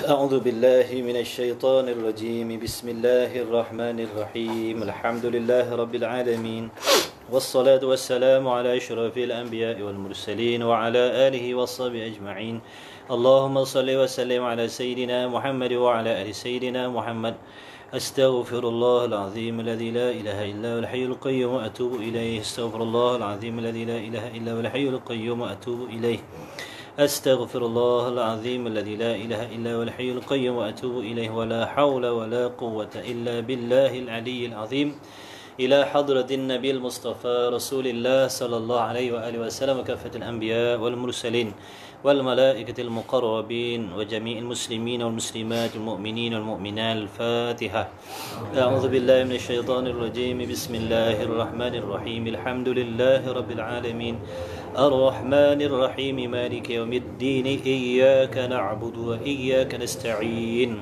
أعوذ بالله من الشيطان الرجيم بسم الله الرحمن الرحيم الحمد لله رب العالمين والصلاة والسلام على أشرف الأنبياء والمرسلين وعلى آله وصحبه أجمعين اللهم صل وسلم على سيدنا محمد وعلى آل سيدنا محمد أستغفر الله العظيم الذي لا إله إلا هو الحي القيوم وأتوب إليه أستغفر الله العظيم الذي لا إله إلا هو الحي القيوم وأتوب إليه أستغفر الله العظيم الذي لا إله إلا هو الحي القيوم وأتوب إليه ولا حول ولا قوة إلا بالله العلي العظيم إلى حضرة النبي المصطفى رسول الله صلى الله عليه وآله وسلم وكافة الأنبياء والمرسلين والملائكة المقربين وجميع المسلمين والمسلمات المؤمنين والمؤمنات الفاتحة أعوذ بالله من الشيطان الرجيم بسم الله الرحمن الرحيم الحمد لله رب العالمين الرحمن الرحيم مالك يوم الدين إياك نعبد وإياك نستعين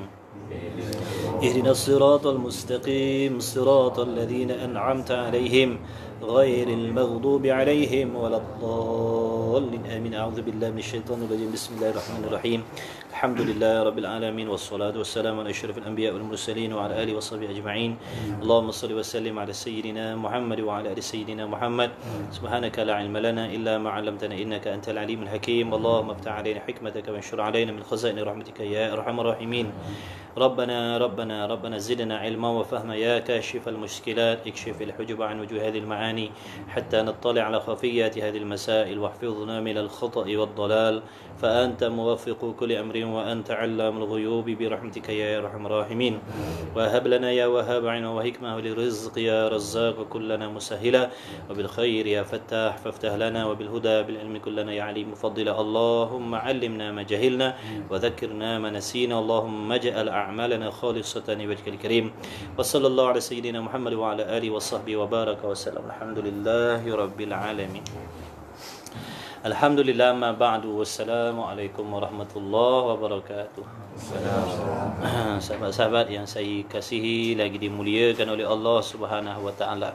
اهدنا الصراط المستقيم صراط الذين أنعمت عليهم غير المغضوب عليهم ولا الضالين آمين أعوذ بالله من الشيطان الرجيم بسم الله الرحمن الرحيم الحمد لله رب العالمين والصلاة والسلام على أشرف الأنبياء والمرسلين وعلى آله وصحبه أجمعين اللهم صل وسلم على سيدنا محمد وعلى آل سيدنا محمد سبحانك لا علم لنا إلا ما علمتنا إنك أنت العليم الحكيم اللهم افتح علينا حكمتك وانشر علينا من خزائن رحمتك يا أرحم الراحمين ربنا زدنا علما وفهما يا كاشف المشكلات اكشف الحجب عن وجوه هذه المعاني حتى نطلع على خفيات هذه المسائل واحفظنا من الخطأ والضلال فأنت موفق كل أمر وأنت علام الغيوب برحمتك يا أرحم الراحمين وهب لنا يا وهاب علم وحكمة وللرزق يا رزاق كلنا مسهلا وبالخير يا فتاح فافتح لنا وبالهدى بالعلم كلنا يا عليم مفضلا اللهم علمنا ما جهلنا وذكرنا ما نسينا اللهم اجعل أعمالنا خالصة لوجهك الكريم وصلى الله على سيدنا محمد وعلى آله وصحبه وبارك وسلم الحمد لله رب العالمين Alhamdulillah ma ba'du wassalamualaikum warahmatullahi wabarakatuh. Sahabat-sahabat yang saya kasihi lagi dimuliakan oleh Allah Subhanahu wa taala.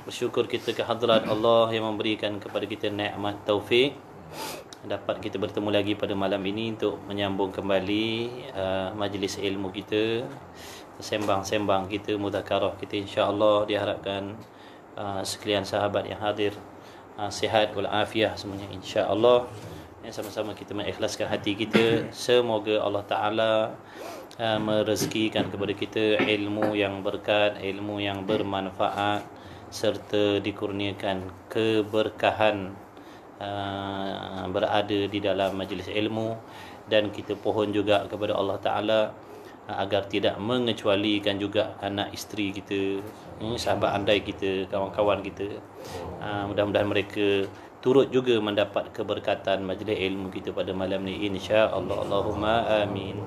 Bersyukur kita ke hadrat Allah yang memberikan kepada kita nikmat taufik dapat kita bertemu lagi pada malam ini untuk menyambung kembali majlis ilmu kita, sembang-sembang kita, mudzakarah kita insya-Allah diharapkan sekalian sahabat yang hadir sihat wal afiah semuanya insya-Allah. Sama-sama kita mengikhlaskan hati kita, semoga Allah Taala merezekikan kepada kita ilmu yang berkat, ilmu yang bermanfaat serta dikurniakan keberkahan berada di dalam majlis ilmu, dan kita pohon juga kepada Allah Taala agar tidak mengecualikan juga anak isteri kita, sahabat andai kita, kawan-kawan kita. Mudah-mudahan mereka turut juga mendapat keberkatan majlis ilmu kita pada malam ni insya-Allah. Allahumma amin.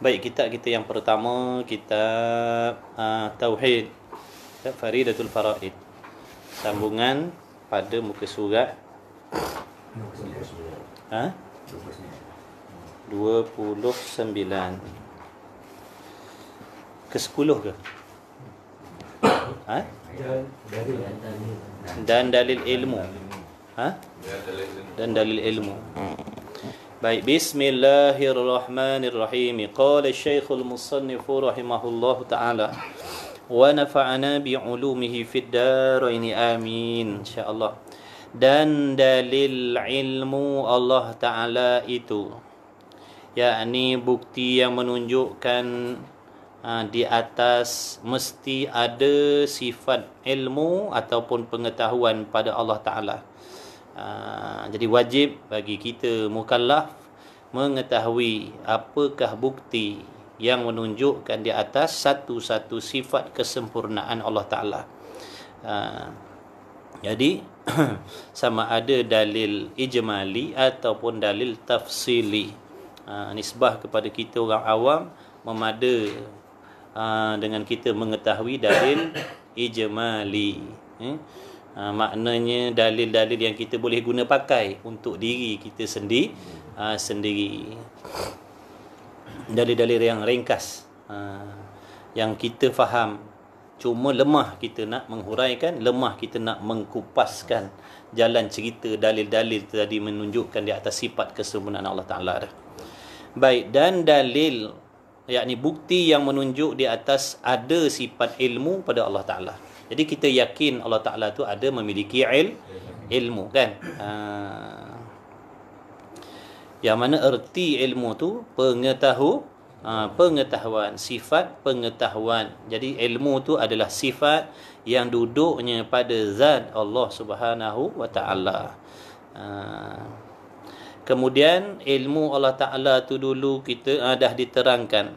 Baik, kitab kita yang pertama, kitab Tauhid, Faridatul Faraid. Sambungan pada muka surat 29 ke-10 ke? Dan dalil ilmu. Dan dalil ilmu. Baik, bismillahirrahmanirrahim. Qala Syekhul Musannif rahimahullahu taala wa nafa'ana bi'ulumihi fid darain amin insyaallah. Dan dalil ilmu Allah taala itu, yakni bukti yang menunjukkan di atas mesti ada sifat ilmu ataupun pengetahuan pada Allah Ta'ala. Jadi wajib bagi kita mukallaf mengetahui apakah bukti yang menunjukkan di atas satu-satu sifat kesempurnaan Allah Ta'ala. Jadi sama ada dalil ijmali ataupun dalil tafsili. Nisbah kepada kita orang awam memada dengan kita mengetahui dalil ijmali. Maknanya dalil-dalil yang kita boleh guna pakai untuk diri kita sendiri. Dalil-dalil yang ringkas, yang kita faham. Cuma lemah kita nak menghuraikan, lemah kita nak mengkupaskan jalan cerita dalil-dalil tadi menunjukkan di atas sifat kesempurnaan Allah Ta'ala. Baik, dan dalil, yakni bukti yang menunjuk di atas ada sifat ilmu pada Allah Ta'ala. Jadi kita yakin Allah Ta'ala tu ada memiliki ilmu kan. Yang mana erti ilmu tu pengetahuan, sifat pengetahuan. Jadi ilmu tu adalah sifat yang duduknya pada zat Allah Subhanahu wa Ta'ala. Kemudian ilmu Allah Ta'ala tu dulu kita dah diterangkan.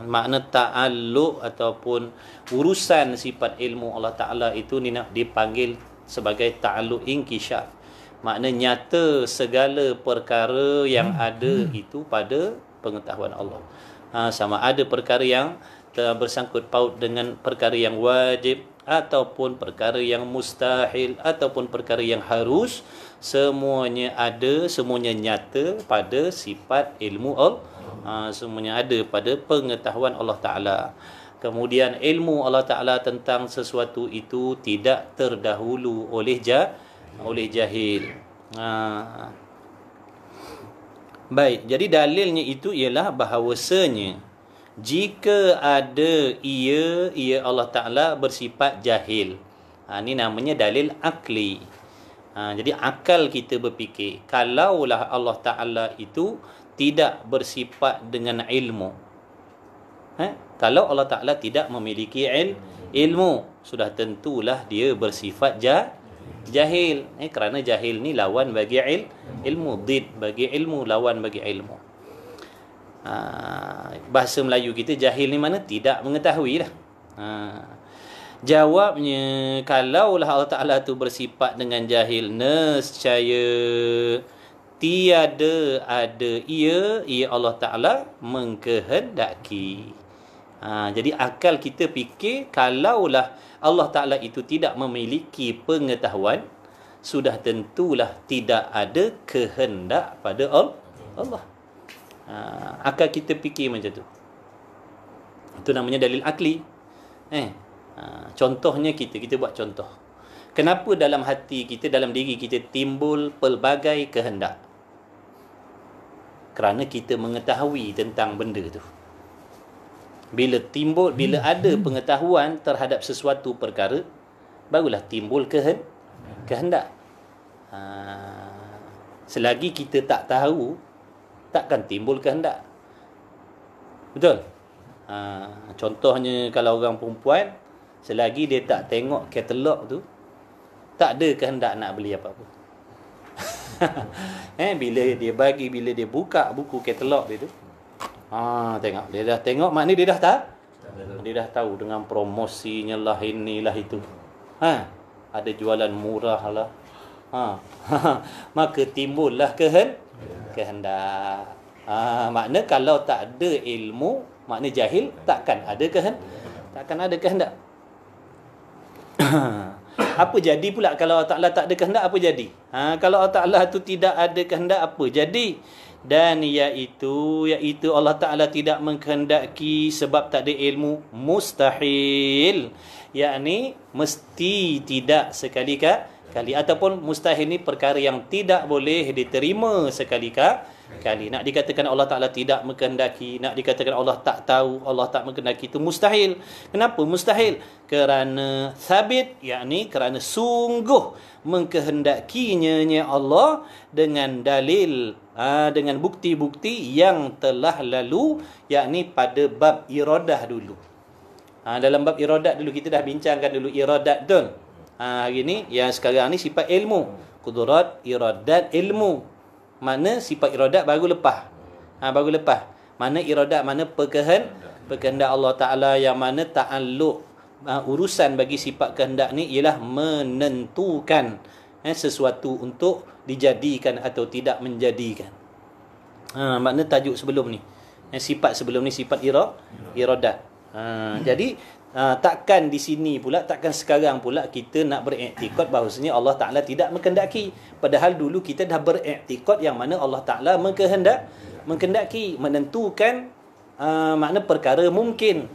Makna ta'alluq ataupun urusan sifat ilmu Allah Ta'ala itu ni nak dipanggil sebagai ta'alluq inkishaf. Makna nyata segala perkara yang ada itu pada pengetahuan Allah. Sama ada perkara yang bersangkut paut dengan perkara yang wajib ataupun perkara yang mustahil ataupun perkara yang harus, semuanya ada, semuanya nyata pada sifat ilmu Allah. Semuanya ada pada pengetahuan Allah Ta'ala. Kemudian ilmu Allah Ta'ala tentang sesuatu itu tidak terdahulu oleh jahil. Baik, jadi dalilnya itu ialah bahawasanya jika ada ia Allah Ta'ala bersifat jahil. Ini namanya dalil akli. Jadi akal kita berfikir, kalaulah Allah Ta'ala itu tidak bersifat dengan ilmu. Kalau Allah Ta'ala tidak memiliki ilmu, sudah tentulah dia bersifat jahil. Kerana jahil ni lawan bagi ilmu, did bagi ilmu, lawan bagi ilmu. Bahasa Melayu kita, jahil ni mana? Tidak mengetahui lah. Jawabnya, kalaulah Allah Ta'ala tu bersifat dengan jahil, nescaya tiada ada ia Allah Ta'ala mengkehendaki. Jadi akal kita fikir, kalaulah Allah Ta'ala itu tidak memiliki pengetahuan, sudah tentulah tidak ada kehendak pada Allah. Akal kita fikir macam tu. Itu namanya dalil akli. Contohnya kita buat contoh. Kenapa dalam hati kita, dalam diri kita timbul pelbagai kehendak? Kerana kita mengetahui tentang benda tu. Bila ada pengetahuan terhadap sesuatu perkara, barulah timbul kehendak. Selagi kita tak tahu, takkan timbul kehendak. Betul? Contohnya kalau orang perempuan, selagi dia tak tengok katalog tu, tak ada kehendak nak beli apa-apa. Bila dia buka buku katalog dia tu, tengok, dia dah tengok, maknanya dia dah tahu. Dia dah tahu dengan promosinya lah, inilah itu. Ada jualan murah lah. Maka timbullah kehendak. Makna kalau tak ada ilmu, makna jahil, takkan ada kehendak. Apa jadi pula kalau Allah Ta'ala tak ada kehendak? Apa jadi? Kalau Allah Ta'ala tu tidak ada kehendak, apa jadi? Dan iaitu Allah Ta'ala tidak mengkehendaki sebab tak ada ilmu, mustahil. Yakni mesti tidak sekali-kali, ataupun mustahil ni perkara yang tidak boleh diterima sekali-kali. Nak dikatakan Allah Ta'ala tidak mengkehendaki, nak dikatakan Allah tak tahu, Allah tak mengkehendaki, itu mustahil. Kenapa mustahil? Kerana sabit, yakni kerana sungguh mengkehendakinya Allah dengan dalil, dengan bukti-bukti yang telah lalu, yakni pada bab iradah dulu. Dalam bab iradat dulu kita dah bincangkan dulu iradat, betul? Hari ni, yang sekarang ni sifat ilmu, kudrat, iradat, ilmu. Mana sifat iradat baru lepas. Mana iradat, mana kehendak Allah Ta'ala, yang mana ta'alluq, urusan bagi sifat kehendak ni ialah menentukan sesuatu untuk dijadikan atau tidak menjadikan. Makna tajuk sebelum ni, sifat sebelum ni sifat iradat. Jadi takkan di sini pula, takkan sekarang pula kita nak beriktikad bahawasanya Allah Ta'ala tidak mengkehendaki. Padahal dulu kita dah beriktikad yang mana Allah Ta'ala mengkehendaki, menentukan makna perkara mungkin.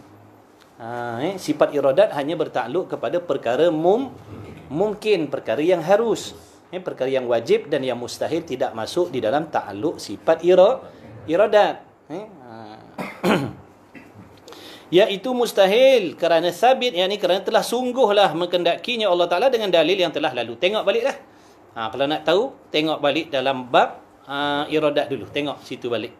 Sifat iradat hanya bertakluk kepada perkara mungkin, perkara yang harus. Perkara yang wajib dan yang mustahil tidak masuk di dalam takluk sifat iradat. Iaitu mustahil kerana sabit, yakni kerana telah sungguhlah mengendakinya Allah Ta'ala dengan dalil yang telah lalu. Tengok baliklah. Kalau nak tahu, tengok balik dalam bab iradat dulu. Tengok situ balik.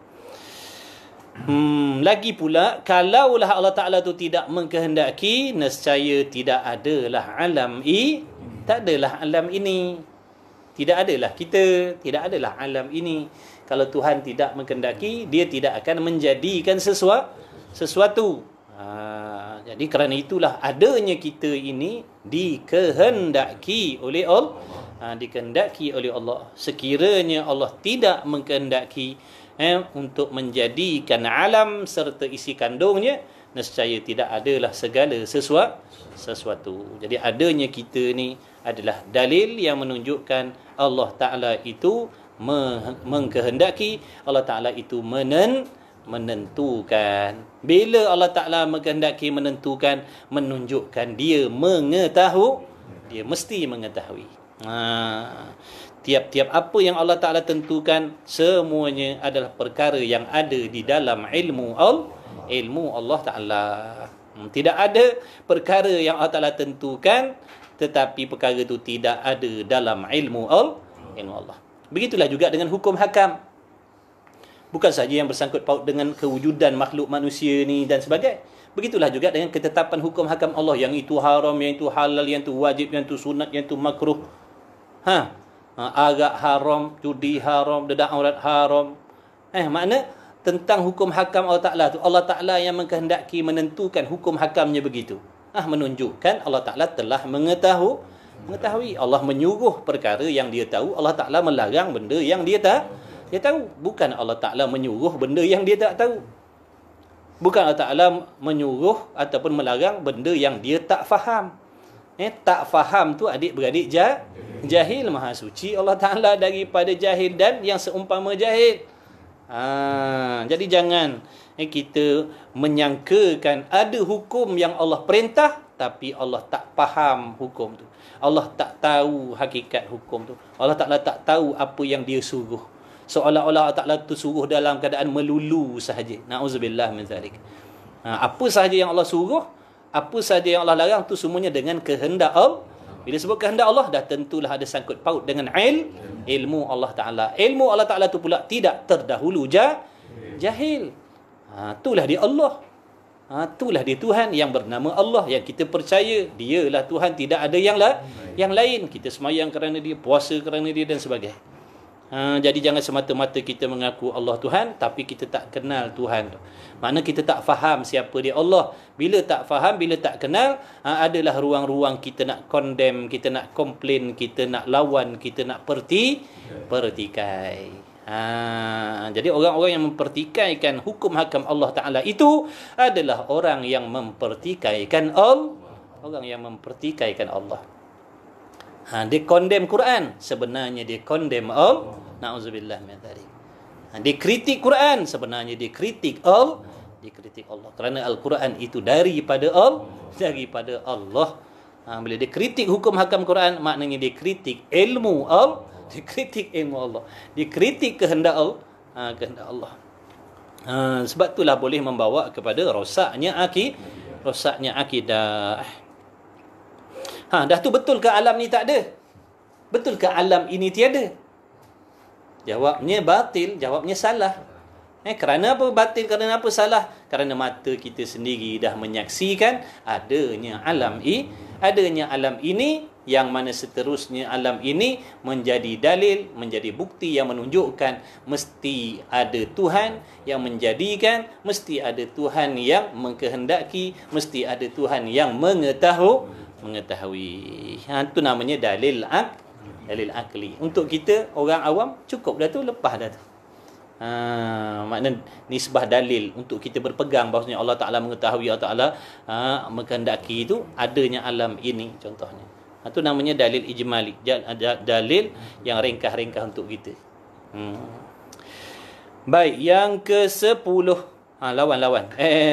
Lagi pula, kalaulah Allah Ta'ala tu tidak mengkehendaki, nescaya tidak adalah alam tak adalah alam ini. Tidak adalah kita, tidak adalah alam ini. Kalau Tuhan tidak mengkehendaki, dia tidak akan menjadikan sesuatu. Jadi kerana itulah adanya kita ini dikehendaki oleh Allah. Dikehendaki oleh Allah. Sekiranya Allah tidak mengkehendaki untuk menjadikan alam serta isi kandungnya, nescaya tidak adalah segala sesuatu. Jadi adanya kita ni adalah dalil yang menunjukkan Allah Ta'ala itu mengkehendaki, Allah Ta'ala itu menentukan. Bila Allah Ta'ala mengkehendaki menentukan, menunjukkan dia mengetahui, dia mesti mengetahui. Tiap-tiap apa yang Allah Ta'ala tentukan, semuanya adalah perkara yang ada di dalam ilmu Allah Ta'ala. Tidak ada perkara yang Allah Ta'ala tentukan tetapi perkara itu tidak ada dalam ilmu Allah. Begitulah juga dengan hukum hakam. Bukan saja yang bersangkut paut dengan kewujudan makhluk manusia ni dan sebagainya. Begitulah juga dengan ketetapan hukum hakam Allah. Yang itu haram, yang itu halal, yang itu wajib, yang itu sunat, yang itu makruh. Arak haram, judi haram, dedak aurat haram. Makna tentang hukum hakam Allah Ta'ala tu, Allah Ta'ala yang mengkehendaki menentukan hukum hakamnya begitu. Menunjukkan Allah Ta'ala telah mengetahui. Allah menyuruh perkara yang dia tahu, Allah Ta'ala melarang benda yang dia tahu. Bukan Allah Ta'ala menyuruh benda yang dia tak tahu. Bukan Allah Ta'ala menyuruh ataupun melarang benda yang dia tak faham. Tak faham tu adik-beradik jahil. Maha suci Allah Ta'ala daripada jahil dan yang seumpama jahil. Jadi jangan kita menyangkakan ada hukum yang Allah perintah tapi Allah tak faham hukum tu. Allah tak tahu hakikat hukum tu. Allah Ta'ala tak tahu apa yang dia suruh. Seolah-olah Allah Ta'ala tu suruh dalam keadaan melulu sahaja. Na'udzubillah min zalik. Apa sahaja yang Allah suruh, apa sahaja yang Allah larang tu semuanya dengan kehendak Allah. Bila sebut kehendak Allah, dah tentulah ada sangkut paut dengan ilmu Allah Ta'ala. Ilmu Allah Ta'ala tu pula tidak terdahulu jahil. Itulah dia Allah. Itulah dia Tuhan yang bernama Allah, yang kita percaya dialah Tuhan, tidak ada yang lain. Kita semayang kerana dia, puasa kerana dia dan sebagainya. Jadi jangan semata-mata kita mengaku Allah Tuhan tapi kita tak kenal Tuhan tu. Makna kita tak faham siapa dia Allah. Bila tak faham, bila tak kenal, adalah ruang-ruang kita nak condemn, kita nak komplain, kita nak lawan, kita nak pertikai. Jadi orang-orang yang mempertikaikan hukum hakam Allah Ta'ala itu adalah orang yang mempertikaikan Allah. Orang yang mempertikaikan Allah. Dia condemn Quran, sebenarnya dia condemn Allah. Na'udzubillah min dzalik. Dia kritik Quran, sebenarnya dia kritik Allah. Kerana Al-Quran itu daripada Allah. Bila dia kritik hukum hakam Quran, maknanya dia kritik ilmu Allah. Dia kritik ilmu Allah. Dia kritik kehendak Allah. Sebab itulah boleh membawa kepada rosaknya akidah. Dah tu betul ke alam ni tak ada? Betul ke alam ini tiada? Jawabnya batil, jawabnya salah. Kerana apa batil, kerana apa salah? Kerana mata kita sendiri dah menyaksikan adanya alam ini, yang mana seterusnya alam ini menjadi dalil, menjadi bukti yang menunjukkan mesti ada Tuhan yang menjadikan, mesti ada Tuhan yang mengkehendaki, mesti ada Tuhan yang mengetahui. Itu namanya dalil akli. Untuk kita orang awam cukup dah tu, lepas dah tu. Makna nisbah dalil untuk kita berpegang bahawasanya Allah Ta'ala mengetahui, Allah Ta'ala menghendaki itu adanya alam ini contohnya. Itu namanya dalil ijmali, dalil yang ringkas-ringkas untuk kita. Baik, yang ke-10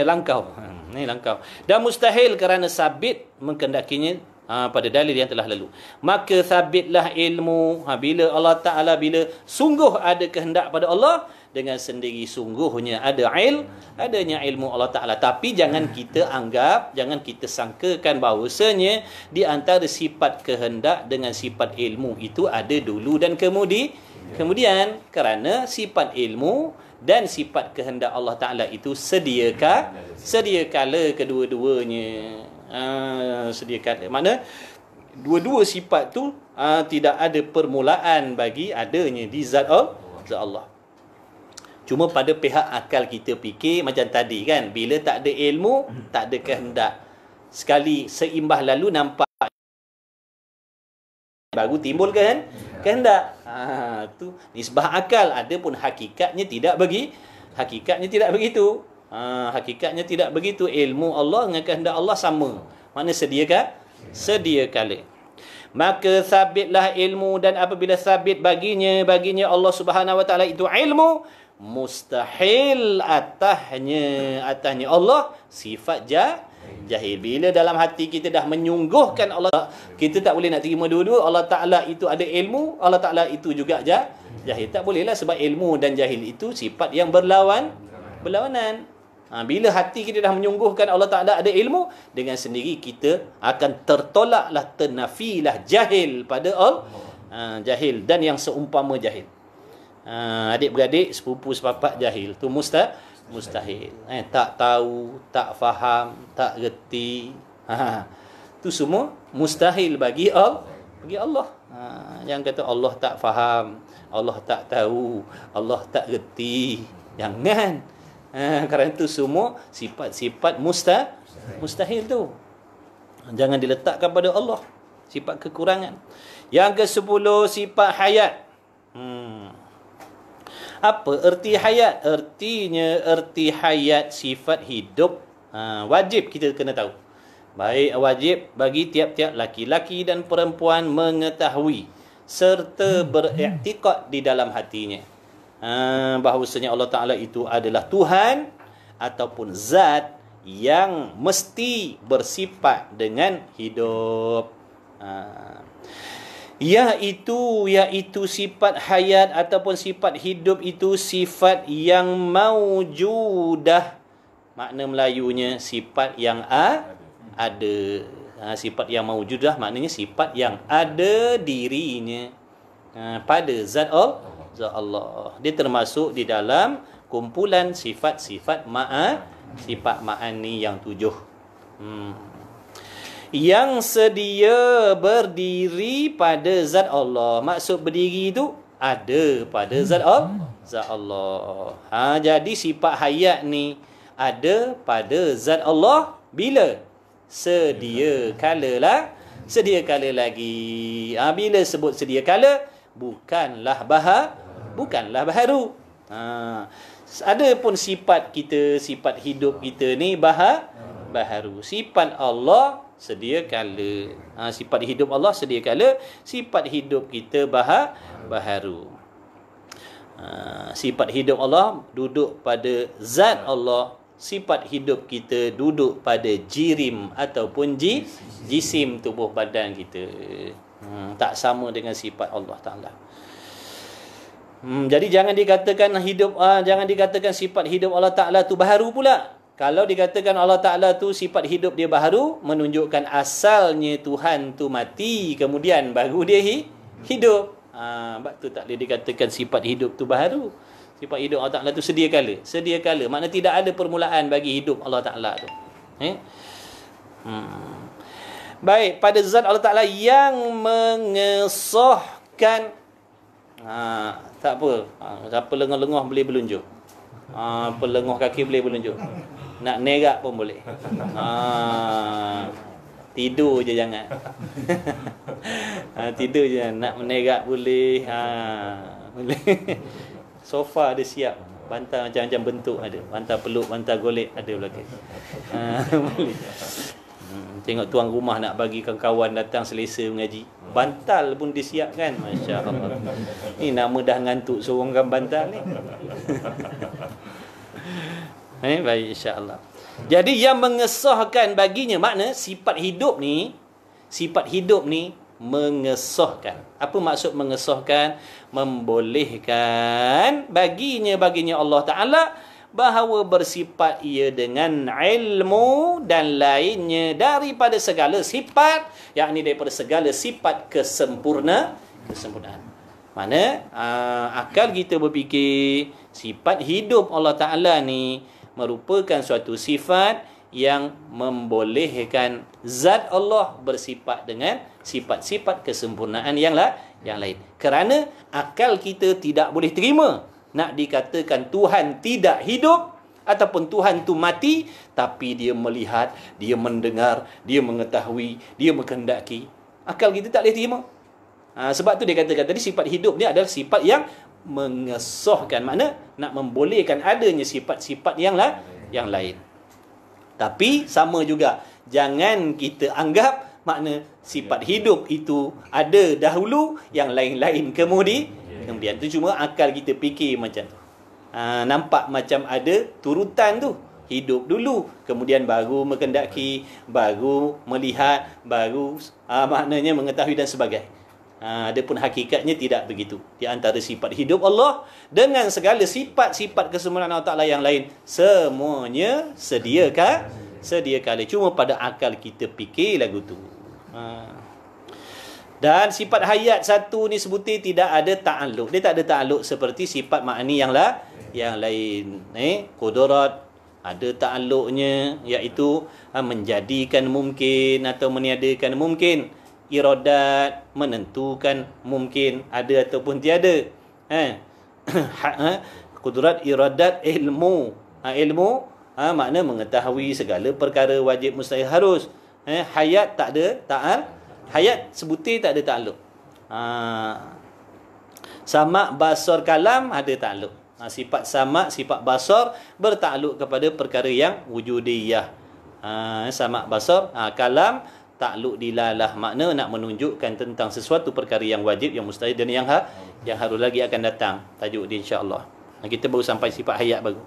langkau. Ni langkau. Dan mustahil kerana sabit mengkendakinya pada dalil yang telah lalu. Maka sabitlah ilmu bila Allah Ta'ala, bila sungguh ada kehendak pada Allah, dengan sendiri sungguhnya adanya ilmu Allah Ta'ala. Tapi jangan kita anggap, jangan kita sangkakan bahawasanya di antara sifat kehendak dengan sifat ilmu itu ada dulu dan kemudian, kerana sifat ilmu dan sifat kehendak Allah Ta'ala itu sedia kala kedua-duanya. Sedia kala. Mana dua-dua sifat tu tidak ada permulaan bagi adanya di zat Allah. Cuma pada pihak akal kita fikir macam tadi kan, bila tak ada ilmu, tak ada kehendak. Sekali seimbah lalu nampak baru timbul kehendak. Tu nisbah akal, ada pun hakikatnya tidak begitu. Hakikatnya tidak begitu. Ilmu Allah dengan kehendak Allah sama. Mana sedia kala. Maka sabitlah ilmu, dan apabila sabit baginya Allah Subhanahu wa taala itu ilmu, mustahil atasnya Allah sifat jahil. Bila dalam hati kita dah menyungguhkan Allah, kita tak boleh nak terima dua-dua. Allah Ta'ala itu ada ilmu, Allah Ta'ala itu juga jahil. Tak bolehlah, sebab ilmu dan jahil itu sifat yang berlawanan. Bila hati kita dah menyungguhkan Allah Ta'ala ada ilmu, dengan sendiri kita akan tertolaklah, ternafilah jahil pada Allah. Jahil dan yang seumpama jahil. Adik-beradik, sepupu sepapak jahil tu mustahil. Tak tahu, tak faham, tak reti. Tu semua mustahil bagi Allah. Yang kata Allah tak faham, Allah tak tahu, Allah tak reti, jangan. Kerana itu semua sifat-sifat mustahil tu. Jangan diletakkan pada Allah, sifat kekurangan. Yang ke-10, sifat hayat. Apa erti hayat? Erti hayat sifat hidup. Wajib kita kena tahu. Baik, wajib bagi tiap-tiap laki-laki dan perempuan mengetahui serta beriktikad di dalam hatinya bahawasanya Allah Ta'ala itu adalah Tuhan ataupun zat yang mesti bersifat dengan hidup. Iaitu sifat hayat ataupun sifat hidup itu sifat yang maujudah. Makna Melayunya sifat yang ada. Sifat yang maujudah maknanya sifat yang ada dirinya pada zat Allah. Dia termasuk di dalam kumpulan sifat-sifat ma'ani yang 7. Yang sedia berdiri pada zat Allah. Maksud berdiri itu ada pada zat Allah. Jadi sifat hayat ni ada pada zat Allah bila sedia kala lagi. Bila sebut sedia kala, bukanlah baharu. Ada pun sifat kita, sifat hidup kita ni baharu. Sifat Allah sedia kala. Sifat hidup Allah sedia kala, sifat hidup kita baharu. Sifat hidup Allah duduk pada zat Allah. Sifat hidup kita duduk pada jirim ataupun jisim tubuh badan kita. Tak sama dengan sifat Allah Ta'ala. Jadi jangan dikatakan sifat hidup Allah Ta'ala tu baharu pula. Kalau dikatakan Allah Ta'ala tu sifat hidup dia baharu, menunjukkan asalnya Tuhan tu mati, kemudian baru dia hidup. Sebab tu tak boleh dikatakan sifat hidup tu baharu. Sifat hidup Allah Ta'ala tu sedia kala. Maknanya tidak ada permulaan bagi hidup Allah Ta'ala tu. Baik, pada zat Allah Ta'ala yang mengesahkan. Tak apa. Siapa lengah-lengah boleh berlunjuk. Pelengah kaki boleh berlunjuk. Nak nerak pun boleh. Tidur je jangan. Tidur je. Nak menerak boleh. Boleh. Sofa ada siap. Bantal macam-macam bentuk ada. Bantal peluk, bantal golek ada belakang. Boleh. Tengok tuan rumah nak bagi kawan datang selesa mengaji. Bantal pun disiapkan. Masya Allah. Ni nama dah ngantuk sorongkan bantal ni. Baik, insya-Allah. Jadi yang mengesahkan baginya, makna sifat hidup ni mengesahkan. Apa maksud mengesahkan? Membolehkan baginya Allah Ta'ala bahawa bersifat ia dengan ilmu dan lainnya daripada segala sifat, yakni daripada segala sifat kesempurnaan. Mana akal kita berfikir sifat hidup Allah Ta'ala ni merupakan suatu sifat yang membolehkan zat Allah bersifat dengan sifat-sifat kesempurnaan yang lain. Kerana akal kita tidak boleh terima nak dikatakan Tuhan tidak hidup ataupun Tuhan tu mati, tapi dia melihat, dia mendengar, dia mengetahui, dia menghendaki. Akal kita tak boleh terima. Sebab tu dia katakan tadi sifat hidup dia adalah sifat yang mengesahkan, makna nak membolehkan adanya sifat-sifat yang lain. Tapi sama juga, jangan kita anggap makna sifat hidup itu ada dahulu, yang lain-lain kemudian. Itu cuma akal kita fikir macam tu. Nampak macam ada turutan tu. Hidup dulu, kemudian baru menghendaki, baru melihat, baru maknanya mengetahui dan sebagainya. Adapun hakikatnya tidak begitu. Di antara sifat hidup Allah dengan segala sifat-sifat kesempurnaan Allah Ta'ala yang lain, semuanya sedia kala. Cuma pada akal kita fikir lagu tu. Dan sifat hayat satu ni sebutir tidak ada ta'alluq. Dia tak ada ta'alluq seperti sifat ma'ani yang lain. Qudrat ada ta'alluqnya, iaitu menjadikan mungkin atau meniadakan mungkin. Iradat menentukan mungkin ada ataupun tiada. Qudrat, iradat, ilmu. Ilmu makna mengetahui segala perkara wajib mustahil harus. Hayat tak ada hayat sebutir tak ada ta'alluq. Sama' basar kalam ada ta'alluq. Sifat sama', sifat basar bertakluk kepada perkara yang wujudiyah. Sama' basar, kalam takluk dilalah, makna nak menunjukkan tentang sesuatu perkara yang wajib, yang mustahil dan yang harus lagi akan datang. Tajuk dia insya-Allah. Kita baru sampai sifat hayat baru.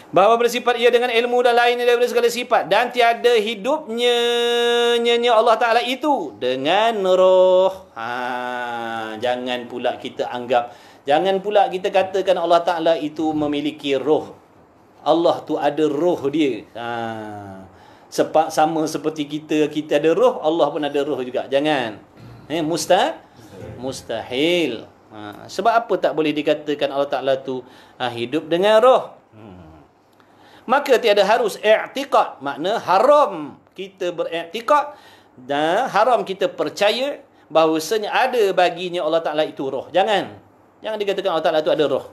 Bahawa bersifat ia dengan ilmu dan lainnya daripada segala sifat, dan tiada hidupnya Allah Ta'ala itu dengan roh. Jangan pula kita anggap, jangan pula kita katakan Allah Ta'ala itu memiliki roh. Allah tu ada roh dia. Sama seperti kita ada roh, Allah pun ada roh juga. Jangan. Mustahil. Sebab apa tak boleh dikatakan Allah Ta'ala tu hidup dengan roh? Maka tiada harus i'tiqad, makna haram kita beriktikad dan haram kita percaya bahawasanya ada baginya Allah Ta'ala itu roh. Jangan dikatakan Allah Ta'ala itu ada roh.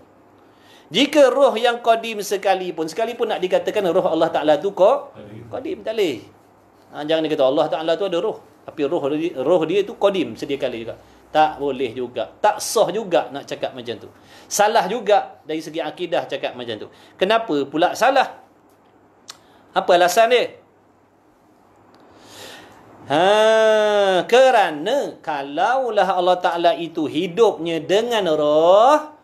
Jika roh yang qadim sekalipun nak dikatakan roh Allah Ta'ala itu qadim, tak boleh. Jangan dikata Allah Ta'ala itu ada roh, tapi roh dia itu qadim sedia kala juga. Tak boleh juga. Tak sah juga nak cakap macam tu. Salah juga dari segi akidah cakap macam tu. Kenapa pula salah? Apa alasan dia? Kerana kalaulah Allah Ta'ala itu hidupnya dengan roh,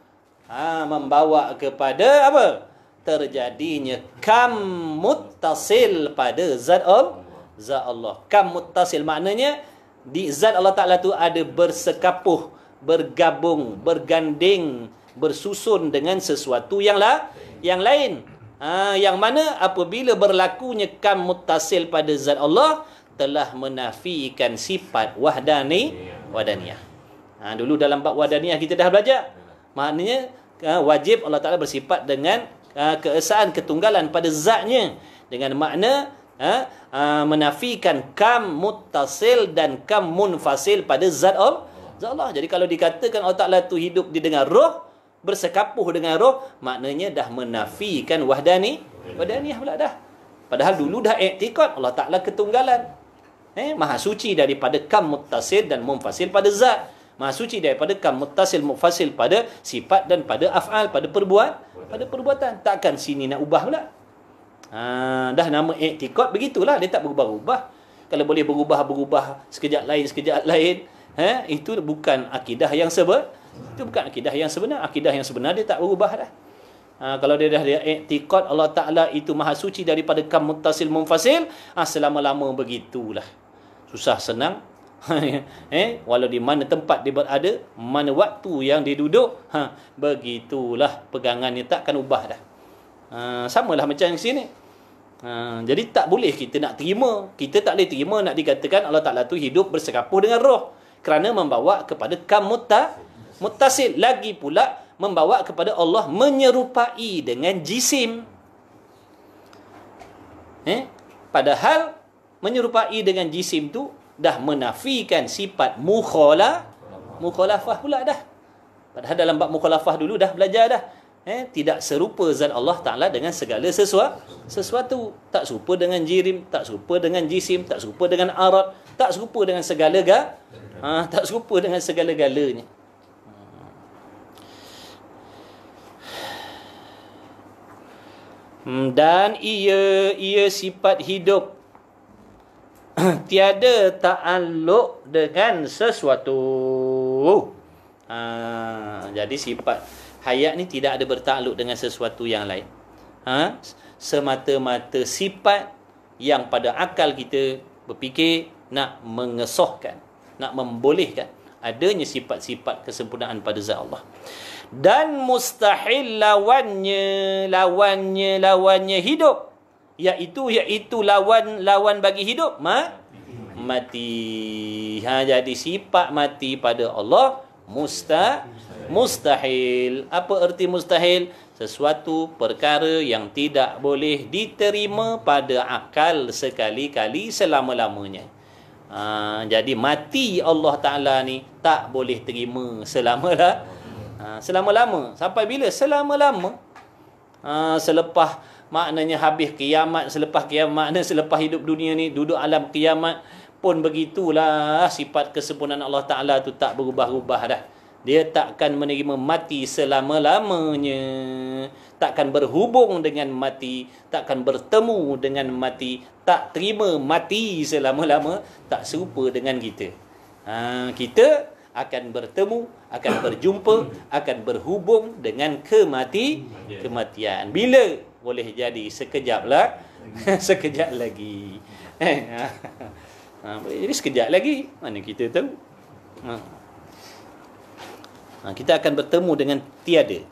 membawa kepada apa? Terjadinya kam muttasil pada zat Allah. Kam muttasil maknanya di zat Allah Ta'ala tu ada bersekapuh, bergabung, berganding, bersusun dengan sesuatu yang lain. Yang mana apabila berlakunya kam muttasil pada zat Allah, telah menafikan sifat wahdaniyah. Dulu dalam bab wahdaniyah kita dah belajar. Maknanya wajib Allah Ta'ala bersifat dengan keesaan ketunggalan pada zatnya, dengan makna menafikan kam muttasil dan kam munfasil pada zat Allah. Jadi kalau dikatakan Allah Ta'ala tu hidup di dengan roh, bersekapuh dengan roh, maknanya dah menafikan wahdaniyah pula dah. Padahal dulu dah i'tiqad Allah Ta'ala ketunggalan. Maha suci daripada kam muttasil dan munfasil pada zat. Maha suci daripada kam muttasil munfasil pada sifat dan pada af'al, pada perbuatan. Takkan sini nak ubah pula. Dah nama i'tiqad begitulah, dia tak berubah-ubah. Kalau boleh berubah sekejap lain, itu bukan akidah yang itu bukan akidah yang sebenar. Akidah yang sebenar dia tak berubah dah. Kalau dia dah i'tiqad Allah Ta'ala itu maha suci daripada kam muttasil munfasil, selama-lama begitulah. Susah senang Walau di mana tempat dia berada, mana waktu yang dia duduk, begitulah pegangannya, takkan ubah dah. Samalah macam di sini. Jadi tak boleh kita nak terima, kita tak boleh terima nak dikatakan Allah Ta'ala tu hidup bersekapuh dengan roh, kerana membawa kepada muttasil, lagi pula membawa kepada Allah menyerupai dengan jisim. Padahal menyerupai dengan jisim tu dah menafikan sifat mukhalafah pula dah. Padahal dalam bab mukhalafah dulu dah belajar dah. Tidak serupa zat Allah Ta'ala dengan segala sesuatu. Tak serupa dengan jirim, tak serupa dengan jisim, tak serupa dengan arad, tak serupa dengan segala tak serupa dengan segala-galanya. Dan ia sifat hidup, tiada ta'alluq dengan sesuatu. Jadi sifat hayat ni tidak ada bertakluk dengan sesuatu yang lain. Semata-mata sifat yang pada akal kita berfikir nak mengesahkan, nak membolehkan adanya sifat-sifat kesempurnaan pada zat Allah. Dan mustahil lawannya hidup, iaitu lawan bagi hidup mati. Jadi sifat mati pada Allah mustahil. Apa erti mustahil? Sesuatu perkara yang tidak boleh diterima pada akal sekali-kali selama-lamanya. Jadi mati Allah Ta'ala ni tak boleh terima selama-lama. Sampai bila? Selama-lama. Selepas maknanya habis kiamat, selepas hidup dunia ni, duduk alam kiamat pun begitulah, sifat kesempurnaan Allah Ta'ala tu tak berubah-ubah dah. Dia takkan menerima mati selama-lamanya, takkan berhubung dengan mati, takkan bertemu dengan mati, tak terima mati selama-lama. Tak serupa dengan kita. Kita akan bertemu, akan berjumpa, akan berhubung dengan kematian. Bila? Boleh jadi sekejap lah, sekejap lagi. Boleh jadi sekejap lagi, mana kita tahu. Kita akan bertemu dengan tiada.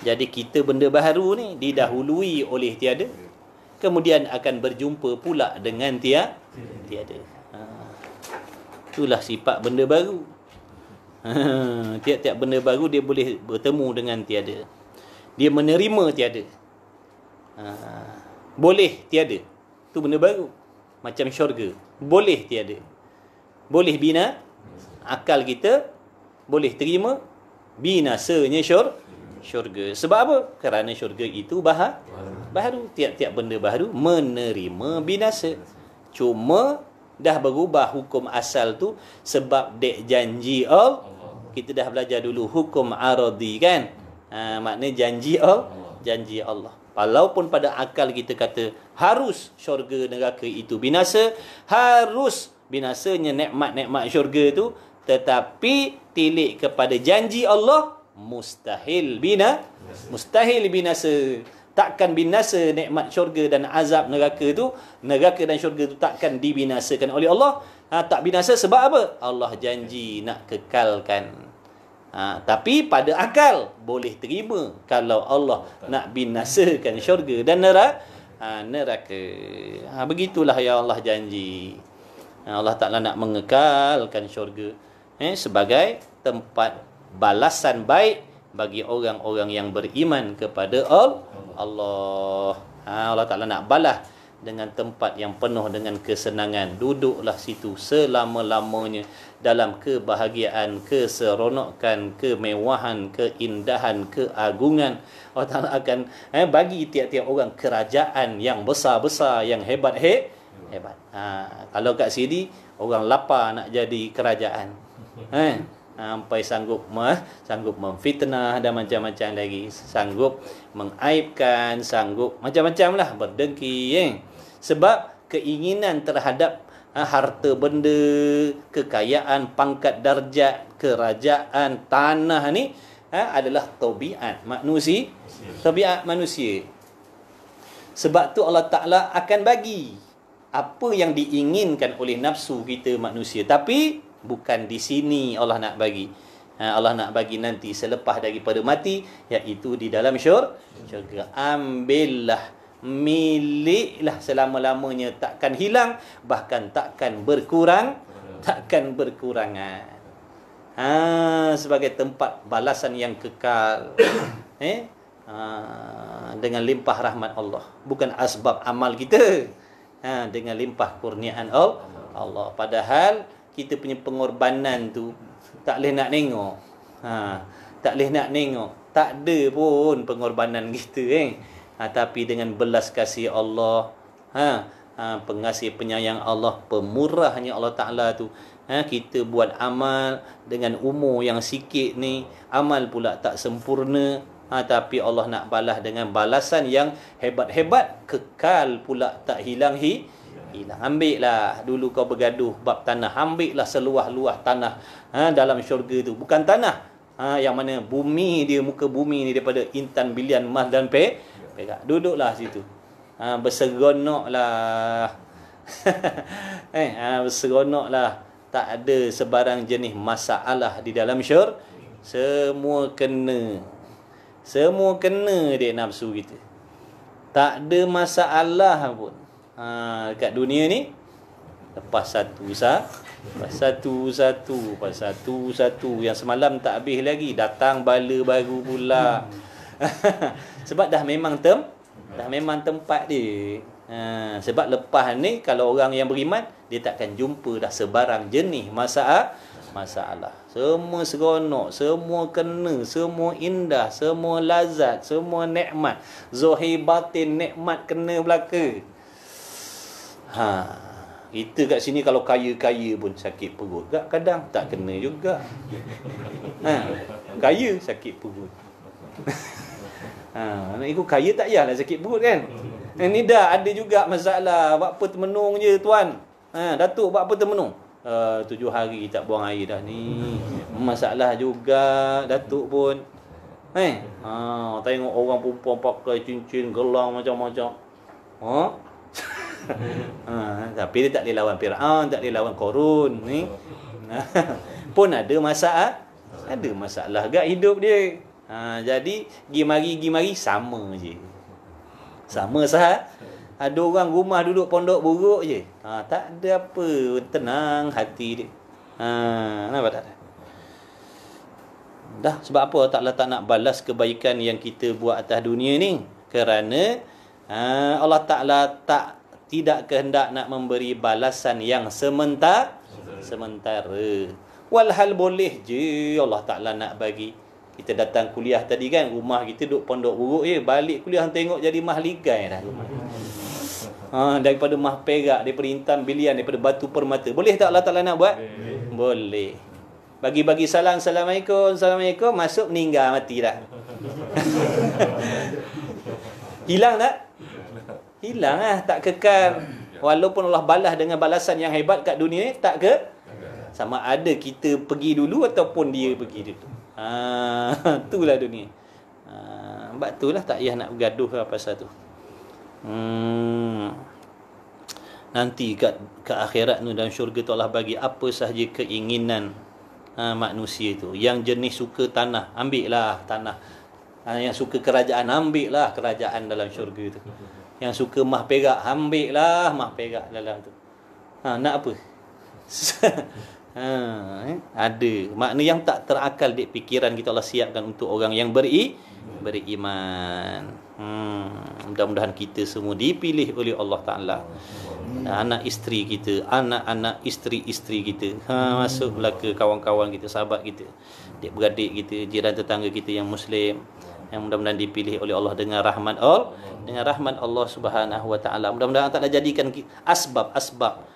Jadi kita benda baharu ni didahului oleh tiada, kemudian akan berjumpa pula dengan tiada. Itulah sifat benda baru. Tiap-tiap benda baru dia boleh bertemu dengan tiada. Dia menerima tiada. Boleh tiada. Itu benda baru. Macam syurga. Boleh tiada. Boleh bina. Akal kita boleh terima binasanya syurga. Sebab apa? Kerana syurga itu baharu. Tiap-tiap benda baharu menerima binasa. Cuma dah berubah hukum asal tu sebab dek janji Allah. Kita dah belajar dulu hukum aradi kan. Maknanya janji Allah. Walaupun pada akal kita kata harus syurga neraka itu binasa, harus binasanya nikmat-nikmat syurga tu, tetapi tilik kepada janji Allah mustahil binasa. Takkan binasa nikmat syurga dan azab neraka tu, neraka dan syurga tu takkan dibinasakan oleh Allah. Tak binasa sebab apa? Allah janji nak kekalkan. Tapi pada akal boleh terima kalau Allah nak binasakan syurga dan neraka. Begitulah yang Allah janji. Allah Ta'ala nak mengekalkan syurga sebagai tempat balasan baik bagi orang-orang yang beriman kepada Allah. Allah Ta'ala nak balas dengan tempat yang penuh dengan kesenangan. Duduklah situ selama-lamanya dalam kebahagiaan, keseronokan, kemewahan, keindahan, keagungan. Allah Ta'ala akan bagi tiap-tiap orang kerajaan yang besar-besar, yang hebat. Kalau kat sini orang lapar nak jadi kerajaan, sampai sanggup memfitnah dan macam-macam lagi, sanggup mengaibkan, sanggup macam-macam lah, berdengki. Sebab keinginan terhadap harta benda, kekayaan, pangkat darjat, kerajaan, tanah ni adalah tabiat manusia. Sebab tu Allah Ta'ala akan bagi. apa yang diinginkan oleh nafsu kita manusia. Tapi bukan di sini Allah nak bagi. Allah nak bagi nanti selepas daripada mati, iaitu di dalam syurga. Ambillah, miliklah selama-lamanya, takkan hilang, bahkan takkan berkurangan. Sebagai tempat balasan yang kekal. Dengan limpah rahmat Allah, bukan asbab amal kita. Dengan limpah kurniaan Allah. Padahal kita punya pengorbanan tu tak boleh nak tengok. Tak boleh nak tengok. Tak ada pun pengorbanan kita tapi dengan belas kasih Allah, pengasih penyayang Allah, pemurahnya Allah Ta'ala tu, kita buat amal dengan umur yang sikit ni, amal pula tak sempurna, tapi Allah nak balas dengan balasan yang hebat-hebat, kekal pula, tak hilang. Ambil lah dulu kau bergaduh bab tanah, ambil lah seluah-luah tanah dalam syurga tu. Bukan tanah yang mana bumi dia, muka bumi ni daripada intan, bilion, emas dan perak. Duduklah situ, berseronoklah. Berseronoklah. Tak ada sebarang jenis masalah di dalam syurga. Semua kena dia nafsu kita. Tak ada masalah pun. Dekat dunia ni, lepas satu, yang semalam tak habis lagi, datang bala baru pula. Sebab dah memang tempat dia. Sebab lepas ni, kalau orang yang beriman, dia takkan jumpa dah sebarang jenis masalah. Semua seronok, semua kena, semua indah, semua lazat, semua nikmat. Zahir batin nikmat kena belaka. Kita kat sini kalau kaya-kaya pun sakit perut. Kadang tak kena juga. Kaya sakit perut. Itu kaya tak payahlah sakit perut kan. Ni dah ada juga masalah. Buat apa termenung je tuan. Datuk buat apa termenung? 7 hari tak buang air dah ni. Masalah juga Datuk pun. Tengok orang perempuan pakai cincin, gelang macam-macam. Tapi dia tak boleh lawan Fir'aun, tak boleh lawan Korun ni. Pun ada masalah. Ada masalah gak hidup dia. Jadi gi mari sama je. Sama sah. Ada orang rumah duduk pondok buruk je. Tak ada apa, tenang hati dia. Nampak tak? Dah sebab apa Allah Ta'ala tak nak balas kebaikan yang kita buat atas dunia ni? Kerana Allah Ta'ala tidak kehendak nak memberi balasan yang sementara. Walhal boleh je Allah Ta'ala nak bagi. Kita datang kuliah tadi kan, rumah kita duduk pondok buruk je, balik kuliah tengok jadi mah ligai dah rumah. Daripada mah perak, daripada intan bilion, daripada batu permata. Boleh tak Allah Ta'ala nak buat? Boleh. Bagi-bagi salam, Assalamualaikum, masuk meninggal mati dah. Hilang tak? Hilang lah, tak kekal. Walaupun Allah balas dengan balasan yang hebat kat dunia ni, tak ke? Sama ada kita pergi dulu ataupun dia pergi dulu. Itulah dunia. Sebab itulah tak payah nak bergaduh lah pasal tu. Nanti kat akhirat tu dalam syurga tu Allah bagi apa sahaja keinginan manusia tu. Yang jenis suka tanah, ambil lah tanah. Yang suka kerajaan, ambil lah kerajaan dalam syurga tu. Yang suka mah perak, ambil lah mah perak dalam tu. Nak apa? Ada makna yang tak terakal di pikiran kita Allah siapkan untuk orang yang beriman. Mudah-mudahan kita semua dipilih oleh Allah Ta'ala. Anak isteri kita, anak-anak isteri-isteri kita, masuk belaka kawan-kawan kita, sahabat kita, adik-beradik kita, jiran tetangga kita yang Muslim, yang mudah-mudahan dipilih oleh Allah dengan rahmat Allah Subhanahu Wa Ta'ala. Mudah-mudahan Allah Ta'ala jadikan asbab-asbab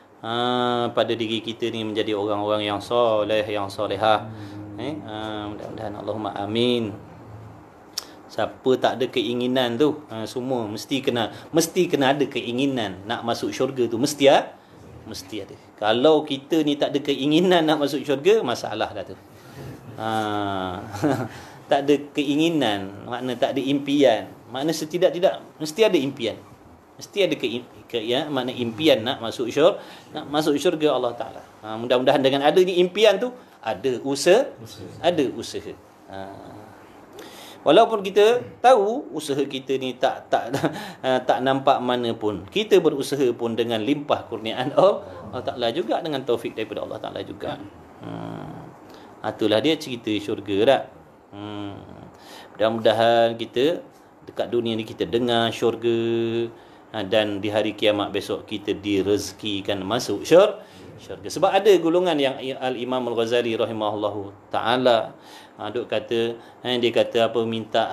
pada diri kita ni menjadi orang-orang yang soleh, yang solehah. Mudah-mudahan, Allahumma amin. Siapa tak ada keinginan tu, semua mesti kena ada keinginan nak masuk syurga tu, mesti ada. Kalau kita ni tak ada keinginan nak masuk syurga, masalah dah tu. Tak ada keinginan, makna tak ada impian. Makna setidak-tidak mesti ada impian. Mesti ada makna impian nak masuk syurga Allah Taala. Mudah-mudahan dengan adanya impian tu ada usaha. Walaupun kita tahu usaha kita ni tak nampak mana pun, kita berusaha pun dengan limpah kurniaan Allah Taala juga, dengan taufik daripada Allah Taala juga. Itulah dia cerita syurga tak. Mudah-mudahan kita dekat dunia ni kita dengar syurga, dan di hari kiamat besok kita direzekikan masuk syurga. Sebab ada golongan yang Al-Imam Al-Ghazali rahimahullahu ta'ala duk kata, dia kata apa, minta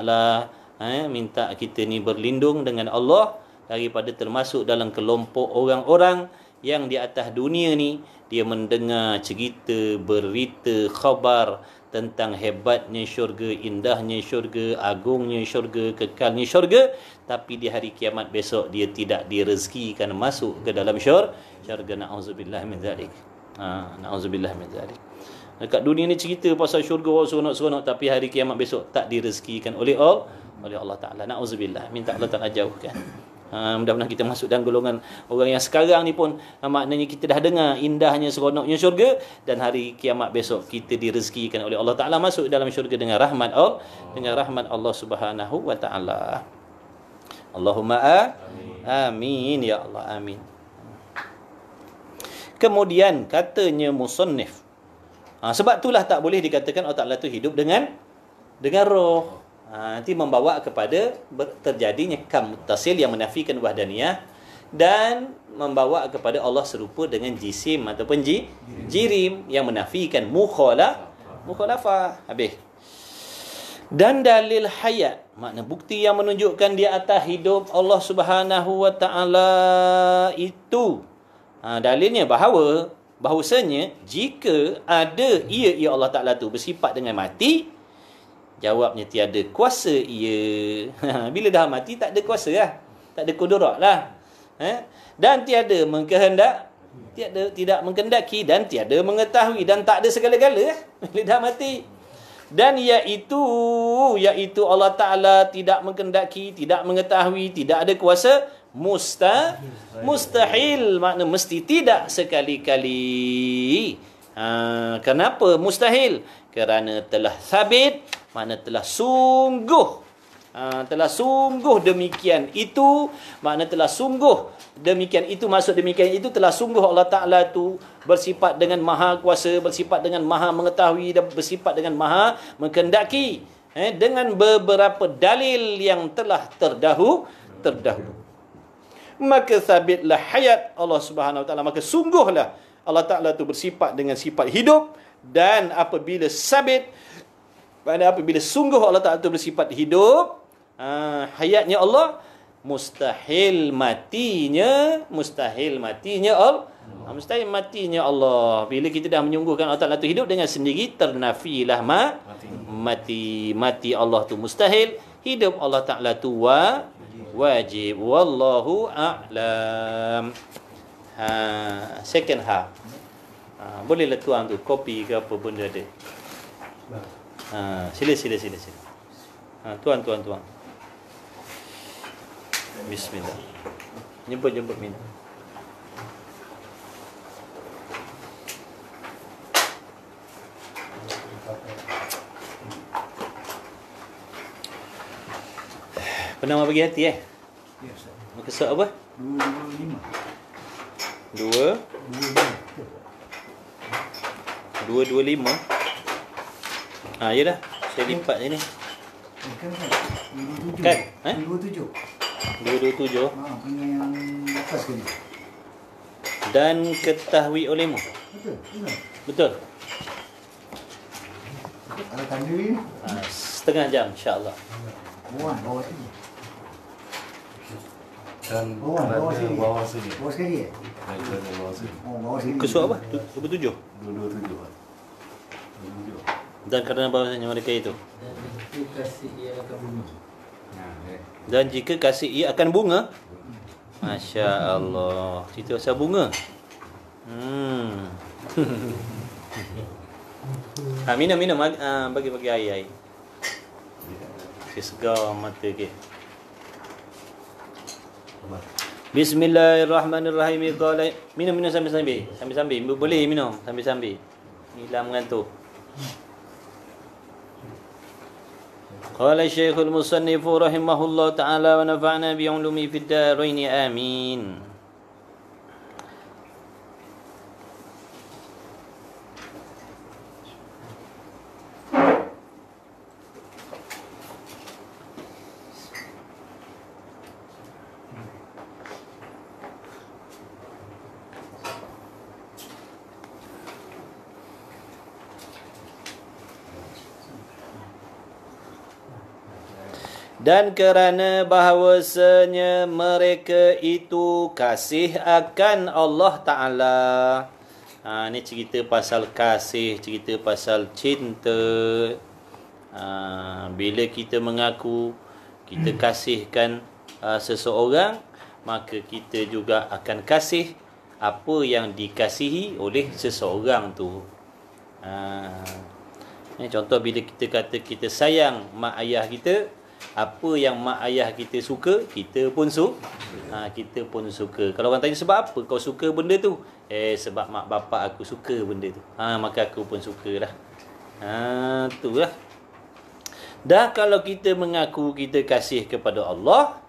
kita ni berlindung dengan Allah daripada termasuk dalam kelompok orang-orang yang di atas dunia ni dia mendengar cerita, berita, khabar tentang hebatnya syurga, indahnya syurga, agungnya syurga, kekalnya syurga, tapi di hari kiamat besok dia tidak direzekikan masuk ke dalam syurga. Na'udzubillah min zalik. Na'udzubillah min zalik. Dekat dunia ni cerita pasal syurga, seronok-seronok, tapi hari kiamat besok tak direzekikan oleh Allah Ta'ala. Na'udzubillah. Minta Allah Ta'ala jauhkan. Mudah-mudahan kita masuk dalam golongan orang yang sekarang ni pun maknanya kita dah dengar indahnya, seronoknya syurga, dan hari kiamat besok kita direzekikan oleh Allah Ta'ala masuk dalam syurga dengan rahmat Allah Subhanahu wa Ta'ala. Allahumma amin ya Allah, amin. Kemudian katanya musannif, sebab itulah tak boleh dikatakan Allah Ta'ala tu hidup dengan roh. Nanti membawa kepada terjadinya kam muttasil yang menafikan wahdaniyah, dan membawa kepada Allah serupa dengan jisim ataupun jirim yang menafikan mukhalafah. Habis. Dan dalil hayat, makna bukti yang menunjukkan di atas hidup Allah Subhanahu wa Ta'ala itu, dalilnya bahawasanya jika ada ia Allah Ta'ala tu bersifat dengan mati, jawabnya tiada kuasa ia. Bila dah mati tak ada kuasa lah, tak ada kudurat lah. Dan tiada tidak menghendaki, dan tiada mengetahui, dan tak ada segala-gala bila dah mati. Dan iaitu Allah Ta'ala tidak menghendaki, tidak mengetahui, tidak ada kuasa, mustahil, makna mesti tidak sekali-kali. Kenapa mustahil? Kerana telah sabit, makna telah sungguh demikian itu, makna telah sungguh demikian itu, maksud demikian itu telah sungguh Allah Ta'ala tu bersifat dengan maha kuasa, bersifat dengan maha mengetahui, dan bersifat dengan maha menghendaki, dengan beberapa dalil yang telah terdahulu. Maka sabitlah hayat Allah Subhanahu Wa Ta'ala, maka sungguhlah Allah Ta'ala tu bersifat dengan sifat hidup. Dan apabila sabit, apabila sungguh Allah Ta'ala itu bersifat hidup, hayatnya Allah, mustahil matinya Allah. Bila kita dah menyungguhkan Allah Ta'ala itu hidup, dengan sendiri ternafilah mati Allah tu mustahil, hidup Allah Ta'ala tu wajib. Wallahu a'lam. Second half. Bolehlah tuang tu kopi ke apa benda ada. Sila. Tuan. Bismillah. Jemput minum. Pernah bagi hati Ya, Ustaz. Kesat apa? 225. Yalah, saya lipat ni. Kan? 227. 227. Punya yang atas sekali. Dan ketahui olehmu. Betul. Kalau tanda ni, setengah jam insya-Allah. bawah sini. Dan Bawah sini. bawah sini. Bawah sekali ya? Bawah sini. Bawah sini. Kesua apa? 27. 227. Dan kerana bahawasanya mereka itu. Dan jika kasih ia akan bunga. Masya Allah. Cerita pasal bunga. Minum. Bagi air. Segar mata ke. Bismillahirrahmanirrahim. Qala minum sambil-sambil. Sambil-sambil. Boleh minum sambil-sambil. Hilang mengantuk. Qala Syekhul Musannif rahimahullah taala wa nafa'na bi 'ulumi fid darain amin. Dan kerana bahawasanya mereka itu kasih akan Allah Ta'ala. Ni cerita pasal kasih, cerita pasal cinta. Bila kita mengaku kita kasihkan seseorang, maka kita juga akan kasih apa yang dikasihi oleh seseorang tu. Ni contoh bila kita kata kita sayang mak ayah kita, apa yang mak ayah kita suka, kita pun kita pun suka. Kalau orang tanya sebab apa kau suka benda tu? Sebab mak bapak aku suka benda tu. Maka aku pun sukalah. Itulah. Dah kalau kita mengaku kita kasih kepada Allah,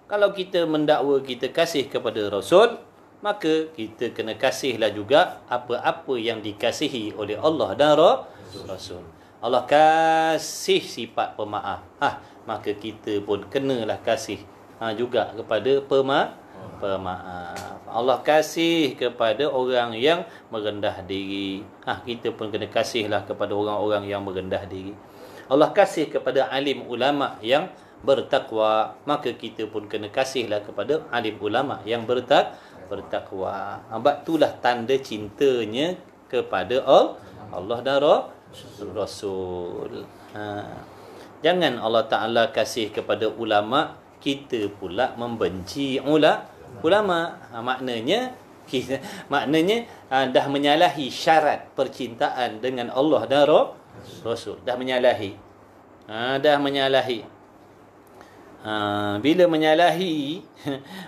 kalau kita mendakwa kita kasih kepada Rasul, maka kita kena kasihlah juga apa-apa yang dikasihi oleh Allah dan Rasul. Allah kasih sifat pemaaf. Maka kita pun kenalah kasih juga kepada pemaaf. Allah kasih kepada orang yang merendah diri. Kita pun kena kasihlah kepada orang-orang yang merendah diri. Allah kasih kepada alim ulama yang bertakwa, maka kita pun kena kasihlah kepada alim ulama yang bertakwa. Sebab itulah tanda cintanya kepada Allah dan Rasul. Jangan Allah Ta'ala kasih kepada ulama, kita pula membenci ulama. Maknanya dah menyalahi syarat percintaan dengan Allah dan Rasul. Dah menyalahi.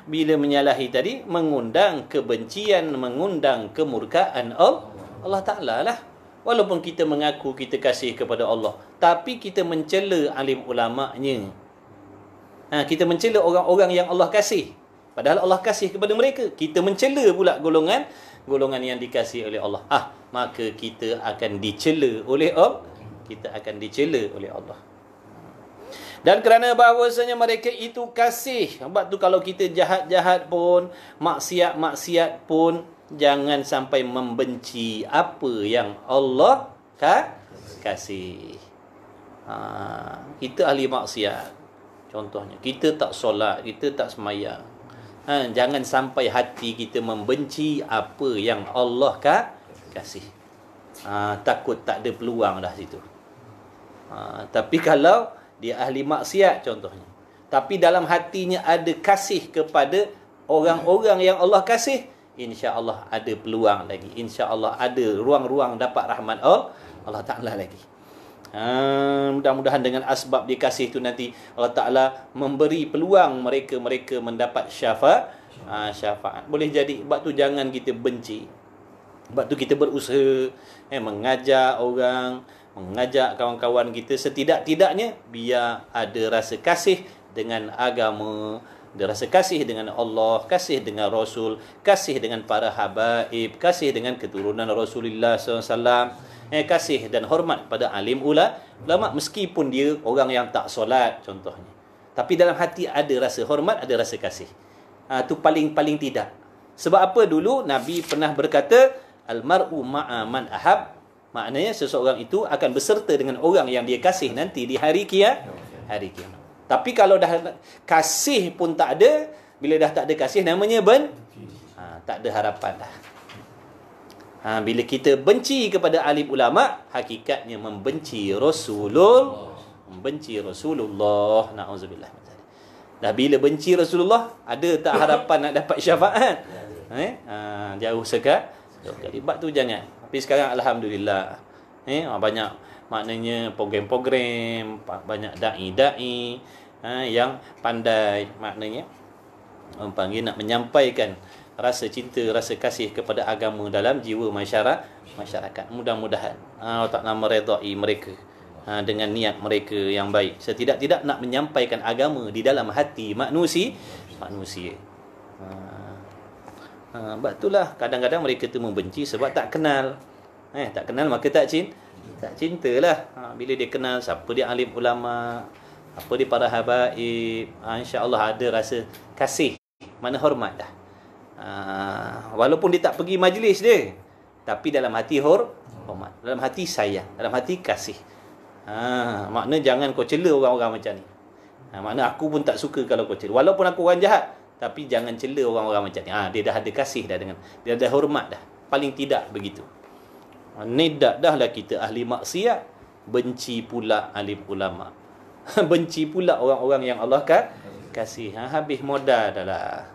Bila menyalahi tadi, mengundang kebencian, mengundang kemurkaan Allah Ta'ala lah. Walaupun kita mengaku kita kasih kepada Allah, tapi kita mencela alim ulama'nya. Kita mencela orang-orang yang Allah kasih, padahal Allah kasih kepada mereka. Kita mencela pula golongan yang dikasihi oleh Allah. Maka kita akan dicela oleh Allah. Dan kerana bahawasanya mereka itu kasih. Sebab tu kalau kita jahat-jahat pun, maksiat-maksiat pun, jangan sampai membenci apa yang Allah kasih. Kita ahli maksiat, contohnya kita tak solat, kita tak semayang. Jangan sampai hati kita membenci apa yang Allah kasih. Takut tak ada peluang dah situ. Tapi kalau dia ahli maksiat contohnya, tapi dalam hatinya ada kasih kepada orang-orang yang Allah kasih, insya-Allah ada peluang lagi. Insya-Allah ada ruang-ruang dapat rahmat Allah Ta'ala lagi. Mudah-mudahan dengan asbab dikasih tu nanti Allah Ta'ala memberi peluang mereka mendapat syafaat. Boleh jadi. Sebab tu jangan kita benci. Sebab tu kita berusaha mengajak orang, mengajak kawan-kawan kita, setidak-tidaknya biar ada rasa kasih dengan agama, ada rasa kasih dengan Allah, kasih dengan Rasul, kasih dengan para habaib, kasih dengan keturunan Rasulullah SAW, kasih dan hormat pada alim ulama, meskipun dia orang yang tak solat contohnya, tapi dalam hati ada rasa hormat, ada rasa kasih. Tu paling tidak. Sebab apa? Dulu Nabi pernah berkata, al-mar'u ma'a man ahab. Maknanya seseorang itu akan berserta dengan orang yang dia kasih nanti di hari kiamat. Tapi kalau dah kasih pun tak ada, bila dah tak ada kasih, namanya tak ada harapan dah. Bila kita benci kepada alim ulama, hakikatnya membenci Rasulullah. Na'udzubillah. Dah bila benci Rasulullah, ada tak harapan nak dapat syafaat? Jauh sekali. Sebab tu jangan. Tapi sekarang alhamdulillah, banyak maknanya program-program, banyak dai-dai yang pandai, maknanya Orang panggil nak menyampaikan rasa cinta, rasa kasih kepada agama dalam jiwa masyarakat. Mudah-mudahan Allah Ta'ala meredai mereka dengan niat mereka yang baik. Setidak-tidak nak menyampaikan agama di dalam hati manusia. Sebab itulah kadang-kadang mereka tu membenci sebab tak kenal. Tak kenal maka tak cintalah. Bila dia kenal siapa dia alim ulama, apa dia para habaib, insya-Allah ada rasa kasih, mana hormat dah. Walaupun dia tak pergi majlis dia, tapi dalam hati hormat, dalam hati sayang, dalam hati kasih. Makna jangan kau cela orang-orang macam ni. Makna aku pun tak suka kalau kau cela. Walaupun aku orang jahat, tapi jangan cela orang-orang macam ni. Dia dah ada kasih dah dengan, dia ada hormat dah. Paling tidak begitu. Nidak dah lah kita ahli maksiat, benci pula alim ulama. Benci pula orang-orang yang Allah kasih. Habis modal dah lah.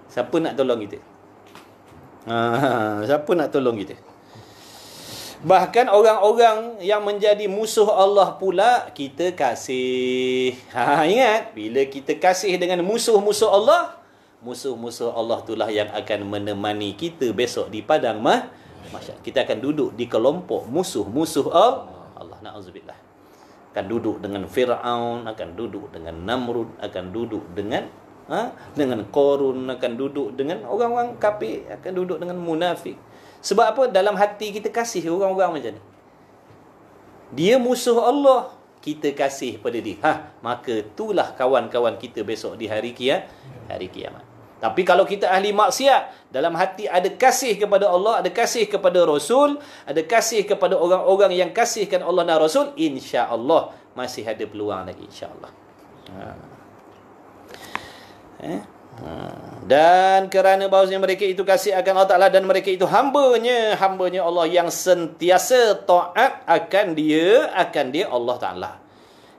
Siapa nak tolong kita? Siapa nak tolong kita? Bahkan orang-orang yang menjadi musuh Allah pula kita kasih. Ingat, bila kita kasih dengan musuh-musuh Allah, musuh-musuh Allah itulah yang akan menemani kita besok di padang mahsyar. Kita akan duduk di kelompok musuh-musuh Allah. Na'udzubillah. Akan duduk dengan Fir'aun, akan duduk dengan Namrud, akan duduk dengan Qarun, akan duduk dengan orang-orang kafir, akan duduk dengan munafik. Sebab apa? Dalam hati kita kasih orang-orang macam ni. Dia musuh Allah, kita kasih pada dia. Maka itulah kawan-kawan kita besok di hari kiamat. Tapi kalau kita ahli maksiat, dalam hati ada kasih kepada Allah, ada kasih kepada Rasul, ada kasih kepada orang-orang yang kasihkan Allah dan Rasul, insya-Allah masih ada peluang lagi, insya-Allah. Dan kerana bahawasanya mereka itu kasih akan Allah Ta'ala dan mereka itu hambanya Allah yang sentiasa taat akan dia Allah Ta'ala.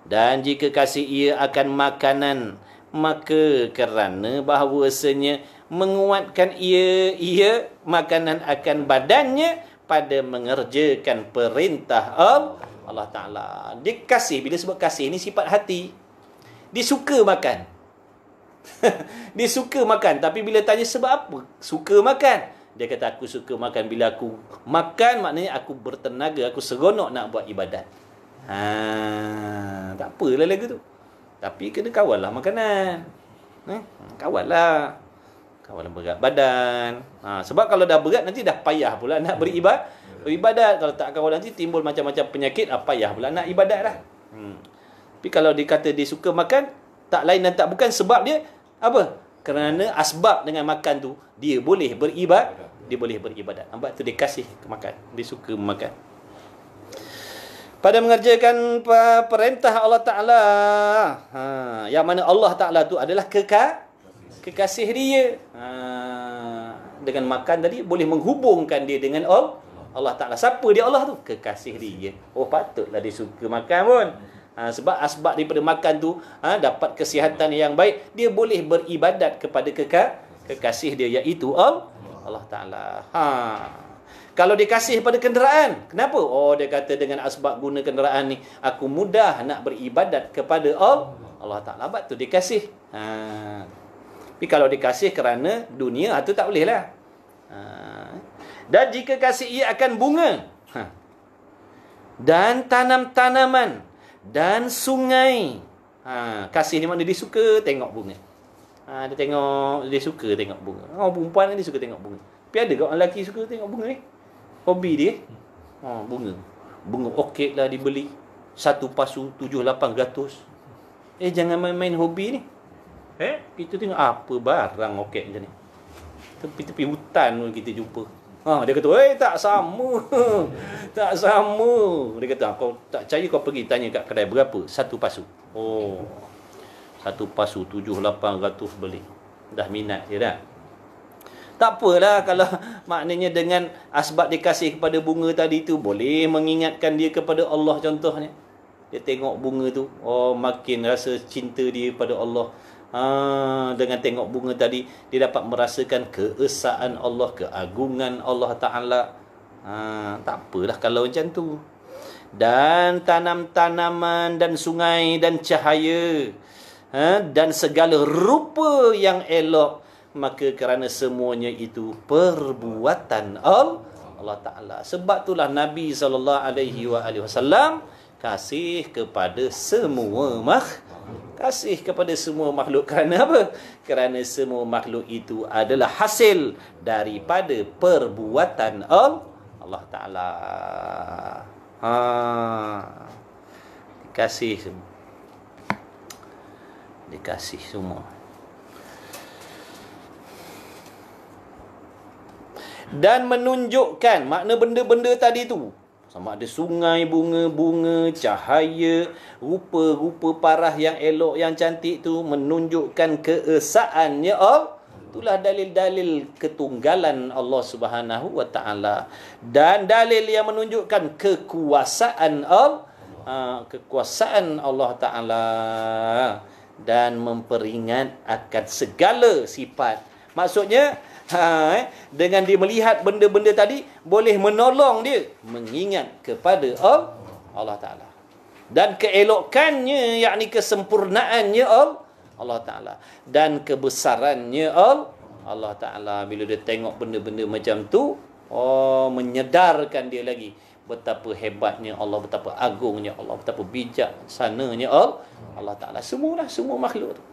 Dan jika kasih ia akan makanan, maka kerana bahawasanya menguatkan ia makanan akan badannya pada mengerjakan perintah Allah Ta'ala. Dia kasih, bila sebut kasih ni sifat hati. Dia suka makan. Dia suka makan, tapi bila tanya sebab apa suka makan, dia kata aku suka makan. Bila aku makan maknanya aku bertenaga, aku seronok nak buat ibadat. Tak apalah lagu tu. Tapi kena kawal lah makanan. Kawal lah berat badan. Sebab kalau dah berat nanti dah payah pula nak beribadat. Kalau tak kawal nanti timbul macam-macam penyakit, payah pula nak ibadat lah. Tapi kalau dikata dia suka makan, tak lain dan tak bukan sebab dia apa? Kerana asbab dengan makan tu dia boleh beribadat. Nampak tu dia kasih makan. Dia suka makan. Pada mengerjakan perintah Allah Ta'ala. Yang mana Allah Ta'ala tu adalah kekasih dia. Dengan makan tadi boleh menghubungkan dia dengan Allah Ta'ala. Siapa dia Allah tu? Kekasih dia. Patutlah dia suka makan pun. Sebab asbab daripada makan tu dapat kesihatan yang baik. Dia boleh beribadat kepada kekasih dia, iaitu Allah Ta'ala. Kalau dia kasih pada kenderaan, kenapa? Dia kata dengan asbab guna kenderaan ni aku mudah nak beribadat kepada Allah Ta'ala. Sebab tu dia kasih. Tapi kalau dia kasih kerana dunia, tu tak boleh lah. Dan jika kasih ia akan bunga, dan tanam-tanaman, dan sungai. Kasih ni mana dia suka tengok bunga. Dia suka tengok bunga. Perempuan ni dia suka tengok bunga. Tapi ada ke orang lelaki suka tengok bunga ni? Hobi dia bunga orkid lah dibeli. Satu pasu 7-800. Jangan main-main hobi ni. Kita tengok apa barang orkid macam ni. Tepi-tepi hutan pun kita jumpa. Dia kata, tak sama. Tak sama. Dia kata, kau tak percaya kau pergi tanya kat kedai berapa satu pasu. Satu pasu 7-800 beli. Dah minat je dah. Tak apalah kalau maknanya dengan asbab dikasih kepada bunga tadi tu boleh mengingatkan dia kepada Allah contohnya. Dia tengok bunga tu, makin rasa cinta dia pada Allah. Dengan tengok bunga tadi dia dapat merasakan keesaan Allah, keagungan Allah Ta'ala. Tak apalah kalau macam tu. Dan tanam-tanaman dan sungai dan cahaya. dan segala rupa yang elok, maka kerana semuanya itu perbuatan Allah Ta'ala. Sebab itulah Nabi SAW kasih kepada semua kasih kepada semua makhluk. Kerana apa? Kerana semua makhluk itu adalah hasil daripada perbuatan Allah Ta'ala. Dikasih semua. Dikasih semua. Dan menunjukkan makna benda-benda tadi tu, sama ada sungai, bunga-bunga, cahaya, rupa-rupa parah yang elok, yang cantik tu, menunjukkan keesaannya Allah. Itulah dalil-dalil ketunggalan Allah Subhanahu wa Ta'ala. Dan dalil yang menunjukkan kekuasaan Allah Ta'ala, dan memperingat akan segala sifat. Maksudnya dengan dia melihat benda-benda tadi, boleh menolong dia mengingat kepada Allah Ta'ala. Dan keelokannya, yakni kesempurnaannya Allah Ta'ala. Dan kebesarannya Allah Ta'ala. Bila dia tengok benda-benda macam tu, menyedarkan dia lagi betapa hebatnya Allah, betapa agungnya Allah, betapa bijaksananya Allah Ta'ala. Semua makhluk tu.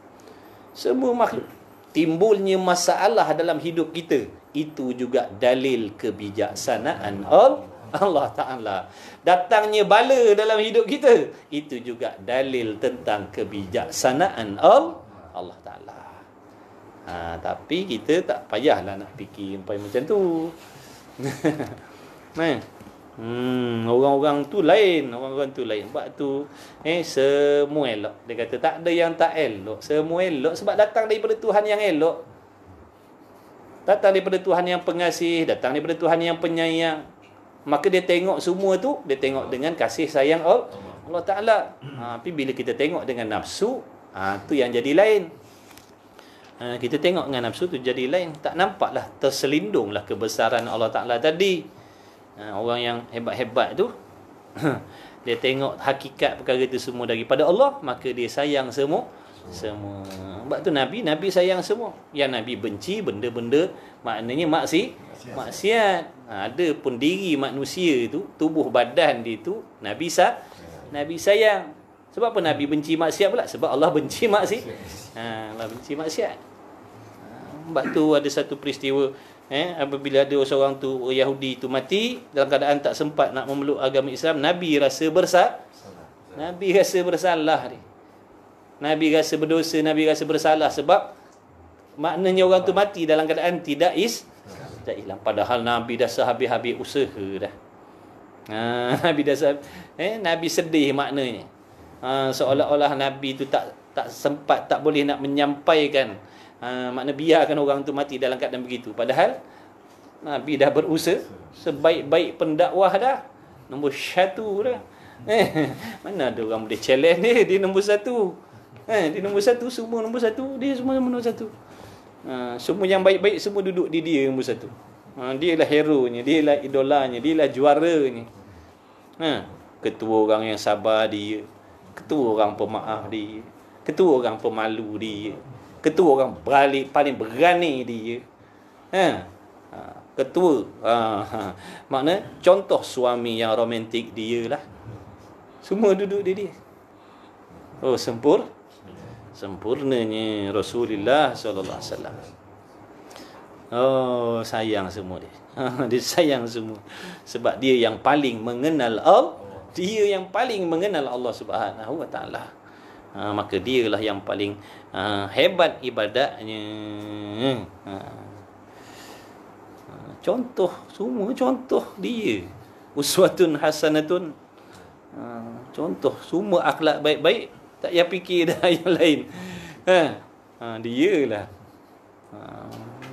Semua makhluk. Timbulnya masalah dalam hidup kita, itu juga dalil kebijaksanaan Allah Ta'ala. Datangnya bala dalam hidup kita, itu juga dalil tentang kebijaksanaan Allah Ta'ala. Tapi kita tak payahlah nak fikir macam tu. Orang-orang tu lain. Orang-orang tu lain. Sebab tu semua elok. Dia kata tak ada yang tak elok. Semua elok sebab datang daripada Tuhan yang elok. Datang daripada Tuhan yang pengasih, datang daripada Tuhan yang penyayang. Maka dia tengok semua tu, dia tengok dengan kasih sayang Allah Ta'ala. Tapi bila kita tengok dengan nafsu, tu yang jadi lain. Kita tengok dengan nafsu tu jadi lain. Tak nampaklah, terselindunglah kebesaran Allah Ta'ala tadi. Orang yang hebat-hebat tu dia tengok hakikat perkara itu semua daripada Allah, maka dia sayang semua. Sebab tu Nabi sayang semua. Yang Nabi benci benda-benda maknanya maksiat. Ada pun diri manusia tu, tubuh badan dia tu Nabi sayang. Sebab apa Nabi benci maksiat pula? Sebab Allah benci maksiat. Allah benci maksiat. Sebab tu ada satu peristiwa, apabila ada seorang tu Yahudi tu mati dalam keadaan tak sempat nak memeluk agama Islam, Nabi rasa bersalah dia. Nabi rasa berdosa, Nabi rasa bersalah sebab maknanya orang tu mati dalam keadaan tidak hilang. Padahal Nabi dah sehabis-habis usaha dah. Nabi dah Nabi sedih maknanya. Seolah-olah Nabi tu tak sempat, tak boleh nak menyampaikan makna biarkan orang tu mati dalam keadaan begitu. Padahal Nabi dah berusaha, sebaik-baik pendakwah dah, nombor 1 dah. Mana ada orang boleh challenge dia nombor 1. Dia nombor 1, semua nombor 1, dia semua nombor 1. Semua yang baik-baik semua duduk di dia nombor 1. Dia lah hero-nya, dia lah idolanya, dia lah juaranya. Ketua orang yang sabar dia, ketua orang pemaaf dia, ketua orang pemalu dia, ketua orang paling berani dia. Ketua. Makna contoh suami yang romantik dia lah. Semua duduk di dia. Sempurnanya Rasulullah sallallahu alaihi wasallam. Sayang semua dia. Dia sayang semua. Sebab dia yang paling mengenal Allah. Dia yang paling mengenal Allah Subhanahu wa Ta'ala. Maka dialah yang paling hebat ibadatnya. Contoh, semua contoh dia. Uswatun hasanatun. Contoh, semua akhlak baik-baik. Tak payah fikir dah yang lain. Dialah.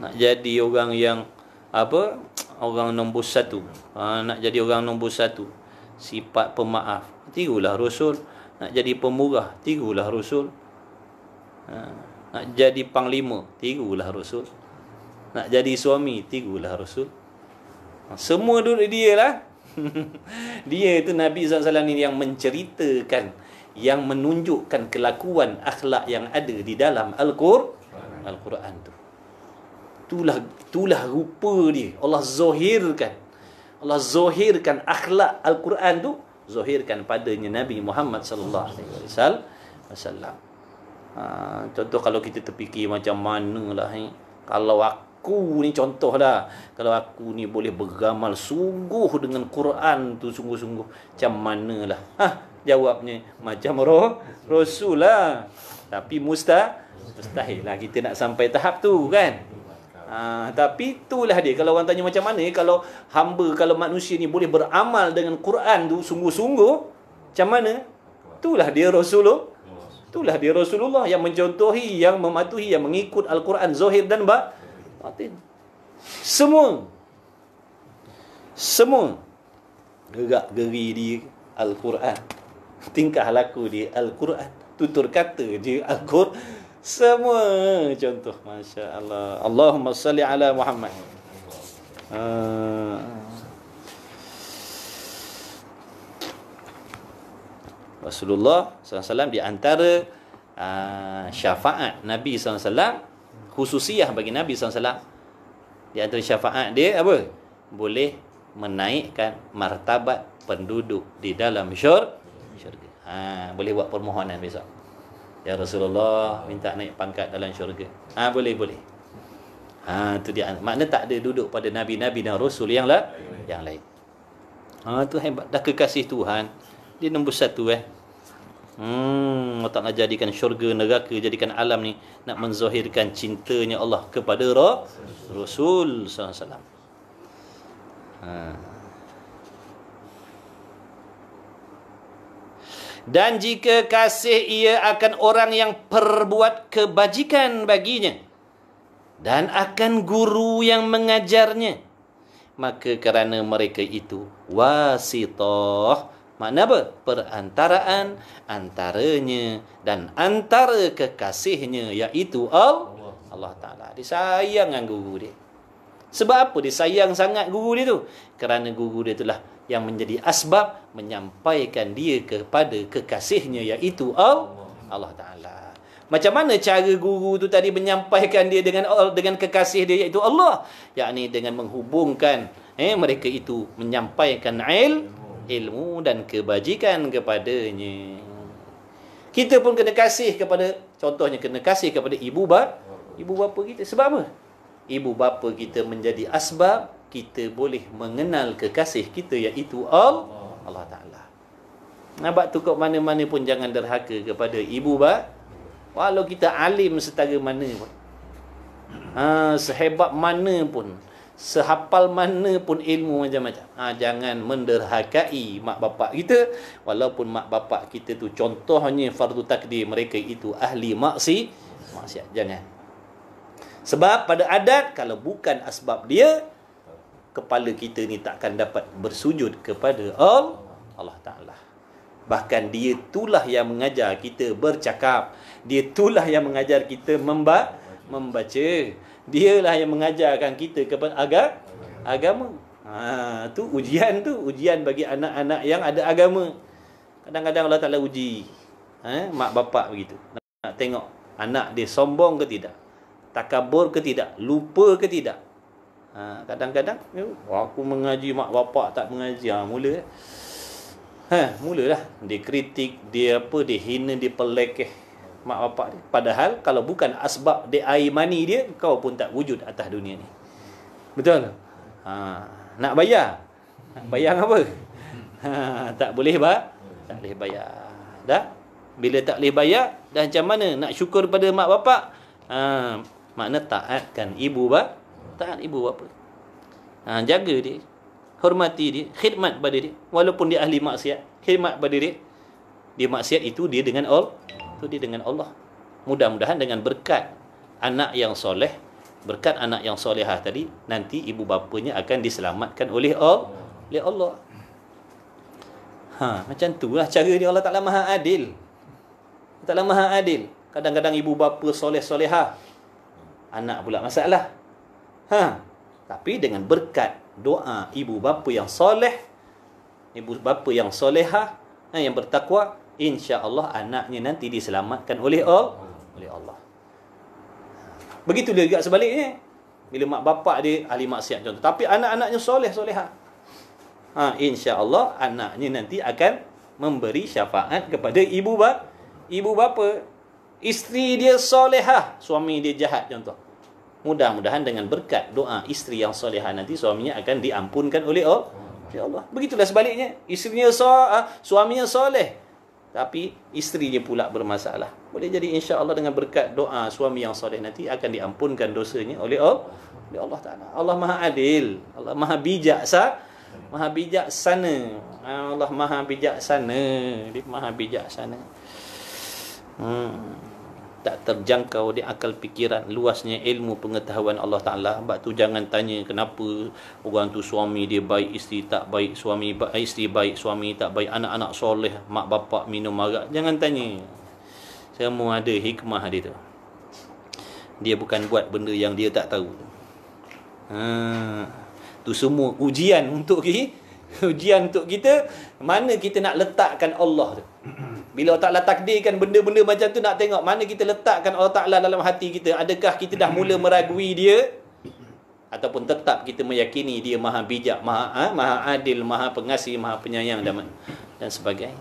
Nak jadi orang yang orang nombor 1. Nak jadi orang nombor 1. Sifat pemaaf, tirulah Rasul. Nak jadi pemurah, tirulah Rasul. Nak jadi panglima, tirulah Rasul. Nak jadi suami, tirulah Rasul. Semua duduk dia lah. Dia itu Nabi SAW ni yang menceritakan, yang menunjukkan kelakuan akhlak yang ada di dalam Al-Quran tu. Itulah rupa dia. Allah zahirkan akhlak Al-Quran tu, zahirkan padanya Nabi Muhammad sallallahu alaihi wasallam. Contoh kalau kita terfikir macam manalah kalau aku ni contohlah, kalau aku ni boleh beramal sungguh dengan Quran tu sungguh-sungguh, macam manalah? Jawabnya macam Rasul lah. Tapi mustahil lah kita nak sampai tahap tu kan. Tapi itulah dia. Kalau orang tanya macam mana kalau manusia ni boleh beramal dengan Quran tu sungguh-sungguh, macam mana? Itulah dia Rasulullah yang mencontohi, yang mematuhi, yang mengikut Al-Quran zahir dan batin. Semua gerak-geri di Al-Quran, tingkah laku di Al-Quran, tutur kata di Al-Quran, semua contoh. Masya Allah. Allahumma salli ala Muhammad. Rasulullah SAW di antara syafaat Nabi SAW, khususiyah bagi Nabi SAW, di antara syafaat dia apa? Boleh menaikkan martabat penduduk di dalam syurga. Boleh buat permohonan besok. Ya Rasulullah, minta naik pangkat dalam syurga. Boleh. Tu dia. Makna tak ada duduk pada nabi-nabi dan rasul yang lain. Tu hebat. Dah kekasih Tuhan. Dia nombor satu Allah Ta'ala jadikan syurga, neraka, jadikan alam ni nak menzahirkan cintanya Allah kepada Rasul SAW. Dan jika kasih ia akan orang yang perbuat kebajikan baginya, dan akan guru yang mengajarnya, maka kerana mereka itu wasitah, makna apa? Perantaraan antaranya dan antara kekasihnya, iaitu Allah Ta'ala. Dia sayang dengan guru dia. Sebab apa dia sayang sangat guru dia tu? Kerana guru dia itulah yang menjadi asbab menyampaikan dia kepada kekasihnya, iaitu Allah Ta'ala. Macam mana cara guru tu tadi menyampaikan dia dengan kekasih dia, iaitu Allah? Yakni dengan menghubungkan mereka itu menyampaikan ilmu dan kebajikan kepadanya. Kita pun kena kasih kepada, contohnya kena kasih kepada ibu bapa kita. Sebab apa? Ibu bapa kita menjadi asbab kita boleh mengenal kekasih kita, iaitu Allah Ta'ala. Nampak tu, kat mana-mana pun jangan derhaka kepada ibu bapa. Walau kita alim setara mana pun, sehebat mana pun, sehafal mana pun ilmu macam-macam, jangan menderhakai mak bapak kita. Walaupun mak bapak kita tu contohnya fardu takdir mereka itu ahli maksiat, jangan. Sebab pada adat, kalau bukan asbab dia, kepala kita ni takkan dapat bersujud kepada Allah Ta'ala. Bahkan dia itulah yang mengajar kita bercakap, dia itulah yang mengajar kita membaca, dialah yang mengajarkan kita kepada agama. Tu ujian bagi anak-anak yang ada agama. Kadang-kadang Allah Ta'ala uji mak bapak begitu. Nak tengok anak dia sombong ke tidak, takabur ke tidak, lupa ke tidak. Kadang-kadang aku mengaji, mak bapak tak mengaji, mulalah dia kritik, dia hina, dia pelekeh mak bapak dia. Padahal kalau bukan asbab dia air mani dia, kau pun tak wujud atas dunia ni. Betul? Nak bayar apa? Tak boleh bayar. Dah? Bila tak boleh bayar, dah macam mana nak syukur pada mak bapak? Makna taatkan ibu bapa. Jaga dia, hormati dia, khidmat pada dia. Walaupun dia ahli maksiat, khidmat pada dia. Dia maksiat itu dia dengan Allah. Mudah-mudahan dengan berkat anak yang soleh, berkat anak yang solehah tadi, nanti ibu bapanya akan diselamatkan oleh Allah. Macam itulah cara dia. Allah Ta'ala Maha Adil. Kadang-kadang ibu bapa soleh-solehah, anak pula masalah. Tapi dengan berkat doa ibu bapa yang soleh, ibu bapa yang solehah, yang bertakwa, insya-Allah anaknya nanti diselamatkan oleh Allah. Begitu juga sebaliknya. Bila mak bapak dia ahli maksiat contoh, tapi anak-anaknya soleh-solehah, insya-Allah anaknya nanti akan memberi syafaat kepada ibu bapa. Isteri dia solehah, suami dia jahat contoh. Mudah-mudahan dengan berkat doa isteri yang solehah nanti suaminya akan diampunkan oleh Allah. Begitulah sebaliknya. Suaminya soleh tapi isterinya pula bermasalah. Boleh jadi insya-Allah dengan berkat doa suami yang soleh nanti akan diampunkan dosanya oleh Allah Ta'ala. Allah Maha Adil, Allah Maha Bijaksana. Allah Maha Bijaksana. Dia Maha Bijaksana. Tak terjangkau di akal fikiran luasnya ilmu pengetahuan Allah Ta'ala. Sebab tu jangan tanya kenapa orang tu suami dia baik, isteri tak baik, isteri baik, suami tak baik, anak-anak soleh, mak bapak minum arak. Jangan tanya. Semua ada hikmah dia tu. Dia bukan buat benda yang dia tak tahu. Tu semua ujian untuk kita. Mana kita nak letakkan Allah tu. Bila Allah Ta'ala takdirkan benda-benda macam tu, nak tengok mana kita letakkan Allah Ta'ala dalam hati kita. Adakah kita dah mula meragui dia, ataupun tetap kita meyakini dia maha bijak, maha adil, maha pengasih, maha penyayang dan sebagainya.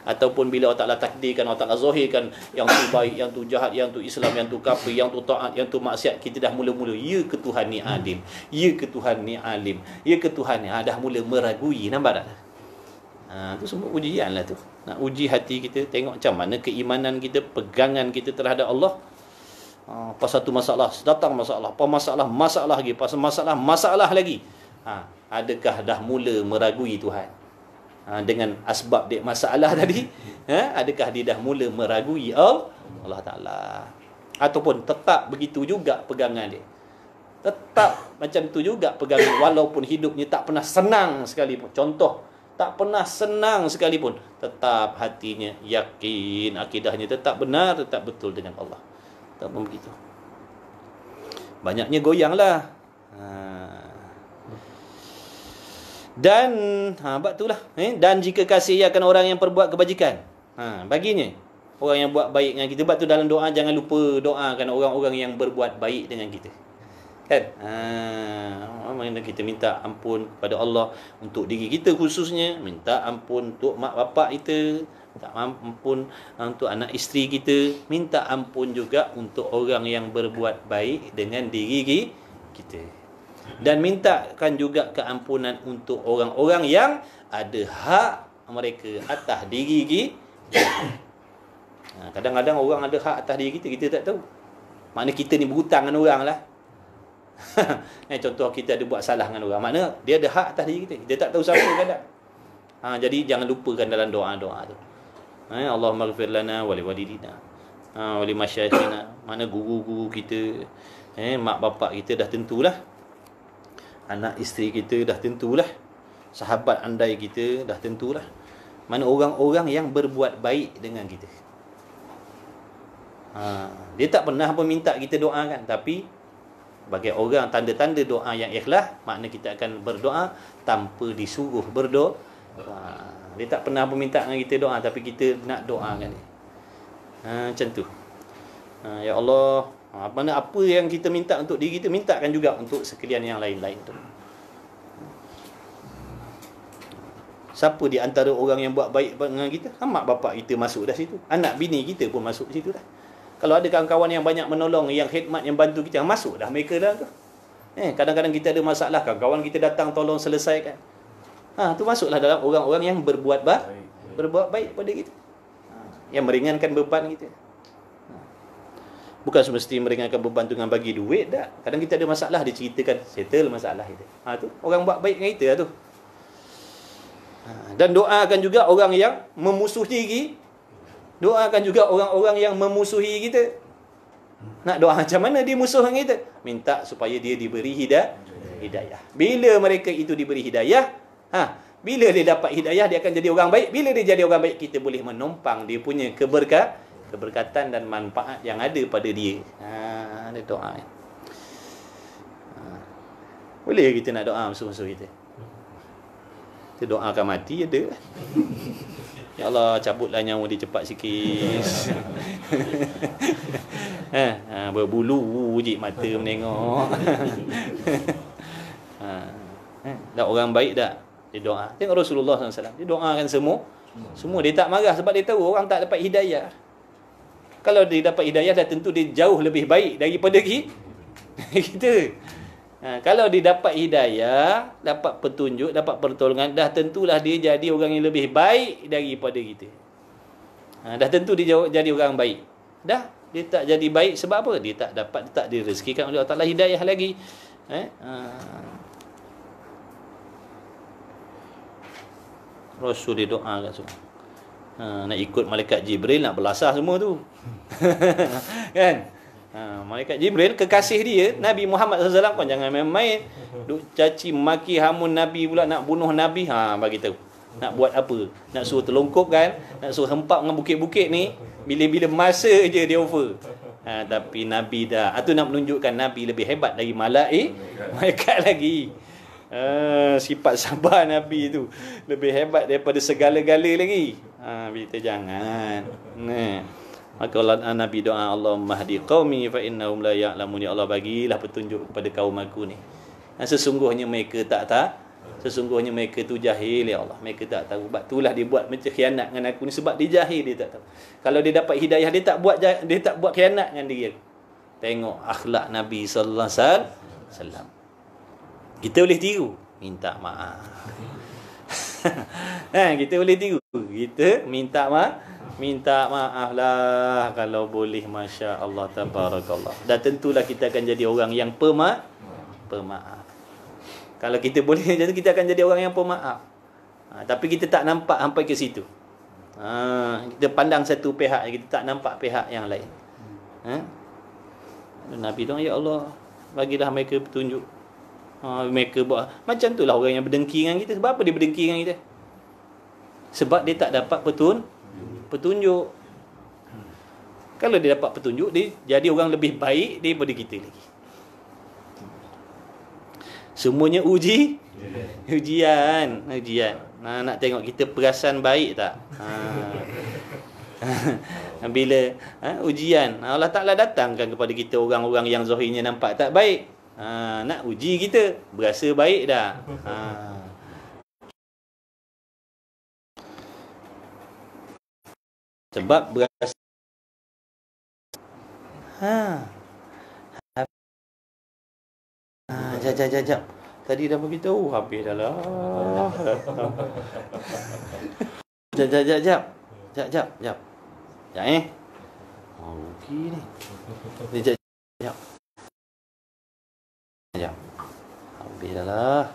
Ataupun bila Allah Ta'ala takdirkan, Allah Ta'ala zahirkan yang tu baik, yang tu jahat, yang tu Islam, yang tu kafir, yang tu taat, yang tu maksiat, kita dah mula-mula, ya ke Tuhan ni adil, ya ke Tuhan ni alim, ya ke Tuhan ni, dah mula meragui. Nampak tak? Itu semua ujian lah tu. Nak uji hati kita, tengok macam mana keimanan kita, pegangan kita terhadap Allah. Pas satu masalah, datang masalah, masalah lagi, pas masalah lagi. Adakah dah mula meragui Tuhan? Dengan asbab dia masalah tadi, adakah dia dah mula meragui Allah Ta'ala? Ataupun tetap begitu juga pegangan dia. Tetap macam tu juga pegangan, walaupun hidupnya tak pernah senang sekalipun. Contoh, tak pernah senang sekalipun, tetap hatinya yakin, akidahnya tetap benar, tetap betul dengan Allah. Tak pun begitu. Banyaknya goyanglah. Dan sebab itulah, dan jika kasih akan orang yang perbuat kebajikan, baginya orang yang buat baik dengan kita. Sebab tu dalam doa jangan lupa doakan orang-orang yang berbuat baik dengan kita. Kan? Kita minta ampun kepada Allah untuk diri kita khususnya, minta ampun untuk mak bapak kita, minta ampun untuk anak isteri kita, minta ampun juga untuk orang yang berbuat baik dengan diri kita, dan mintakan juga keampunan untuk orang-orang yang ada hak mereka atas diri kita. Kadang-kadang orang ada hak atas diri kita, kita tak tahu. Makna kita ni berhutang dengan orang lah. Contoh kita ada buat salah dengan orang, makna dia ada hak atas diri kita, dia tak tahu siapa kadang. Jadi jangan lupakan dalam doa-doa tu. Allahumma ighfir lana wa liwalidina wa limasyayikhina. Mana guru-guru kita, mak bapak kita dah tentulah, anak isteri kita dah tentulah, sahabat andai kita dah tentulah. Mana orang-orang yang berbuat baik dengan kita. Dia tak pernah pun minta kita doakan, tapi bagi orang tanda-tanda doa yang ikhlas, makna kita akan berdoa tanpa disuruh berdoa. Dia tak pernah meminta dengan kita doa, tapi kita nak doakan dia. Macam tu. Ya Allah, apa yang kita minta untuk diri kita, mintakan juga untuk sekalian yang lain-lain tu. Siapa di antara orang yang buat baik dengan kita? Mak bapak kita masuk dah situ. Anak bini kita pun masuk situ dah. Kalau ada kawan-kawan yang banyak menolong, yang khidmat, yang bantu kita, masuk dah mereka dah tu. Kadang-kadang kita ada masalah, kawan kita datang tolong selesaikan. Tu masuklah dalam orang-orang yang berbuat baik pada kita. Yang meringankan beban kita. Bukan semesti meringankan beban tu dengan bagi duit dah. Kadang kita ada masalah, dia ceritakan, settle masalah kita. Tu orang buat baik dengan kita lah tu. Dan doakan juga orang yang memusuhi. Doakan juga orang-orang yang memusuhi kita. Nak doa macam mana dia musuh dengan kita? Minta supaya dia diberi hidayah. Bila mereka itu diberi hidayah, bila dia dapat hidayah, dia akan jadi orang baik. Bila dia jadi orang baik, kita boleh menumpang dia punya keberkatan dan manfaat yang ada pada dia. Dia doa. Boleh kita nak doa musuh-musuh kita? Kita doakan mati ada. Ya Allah, cabutlah nyawa dia cepat sikit. Berbulu wujud mata menengok. Dah orang baik dah. Dia doa. Tengok Rasulullah SAW. Dia doakan semua. Semua dia tak marah sebab dia tahu orang tak dapat hidayah. Kalau dia dapat hidayah dah tentu dia jauh lebih baik daripada kita. Kalau dia dapat hidayah, dapat petunjuk, dapat pertolongan, dah tentulah dia jadi orang yang lebih baik daripada kita. Dah tentu dia jadi orang baik. Dah, dia tak jadi baik sebab apa? Dia tak dapat, dia tak direzekikan oleh Allah Ta'ala hidayah lagi. Rasul dia doa kat semua. Nak ikut malaikat Jibril, nak belasah semua tu. Kan? Malaikat Jibril, kekasih dia, Nabi Muhammad SAW pun jangan main-main. Duk caci maki hamun Nabi pula, nak bunuh Nabi. Bagi tahu. Nak buat apa? Nak suruh terlongkop kan? Nak suruh hempap dengan bukit-bukit ni. Bila-bila masa je dia over. Tapi Nabi dah. Itu nak menunjukkan Nabi lebih hebat dari malaikat lagi. Sifat sabar Nabi tu lebih hebat daripada segala-gala lagi. Kita jangan. Maka Allah, Nabi doa, Allahumma hdi qaumi fa innahum la ya'lamun. Ya Allah, bagilah petunjuk kepada kaum aku ni. Sesungguhnya mereka tak tahu. Sesungguhnya mereka tu jahil, ya Allah. Mereka tak tahu. Sebab itulah dia buat macam khianat dengan aku ni, sebab dia jahil, dia tak tahu. Kalau dia dapat hidayah, dia tak buat khianat dengan diri aku. Tengok akhlak Nabi sallallahu alaihi wasallam. Kita boleh tiru, minta maaf. Kita boleh tiru. Kita minta maaf lah kalau boleh, Masya Allah, tabarakallah. Dan tentulah kita akan jadi orang yang pemaaf. Kalau kita boleh, kita akan jadi orang yang pemaaf. Tapi kita tak nampak sampai ke situ. Kita pandang satu pihak, kita tak nampak pihak yang lain. Nabi doa, ya Allah, bagilah mereka petunjuk. Mereka buat macam itulah orang yang berdengki dengan kita. Sebab apa dia berdengki dengan kita? Sebab dia tak dapat petunjuk. Kalau dia dapat petunjuk, dia jadi orang lebih baik daripada kita lagi. Semuanya ujian. Nak tengok kita perasan baik tak? Bila ujian, Allah Ta'ala datangkan kepada kita orang-orang yang zahirnya nampak tak baik. Nak uji kita, berasa baik dah. Sebab berasa Jap. Tadi dah beritahu, habis dah lah. Jap. Rugi ni. Jap. Habis dah lah.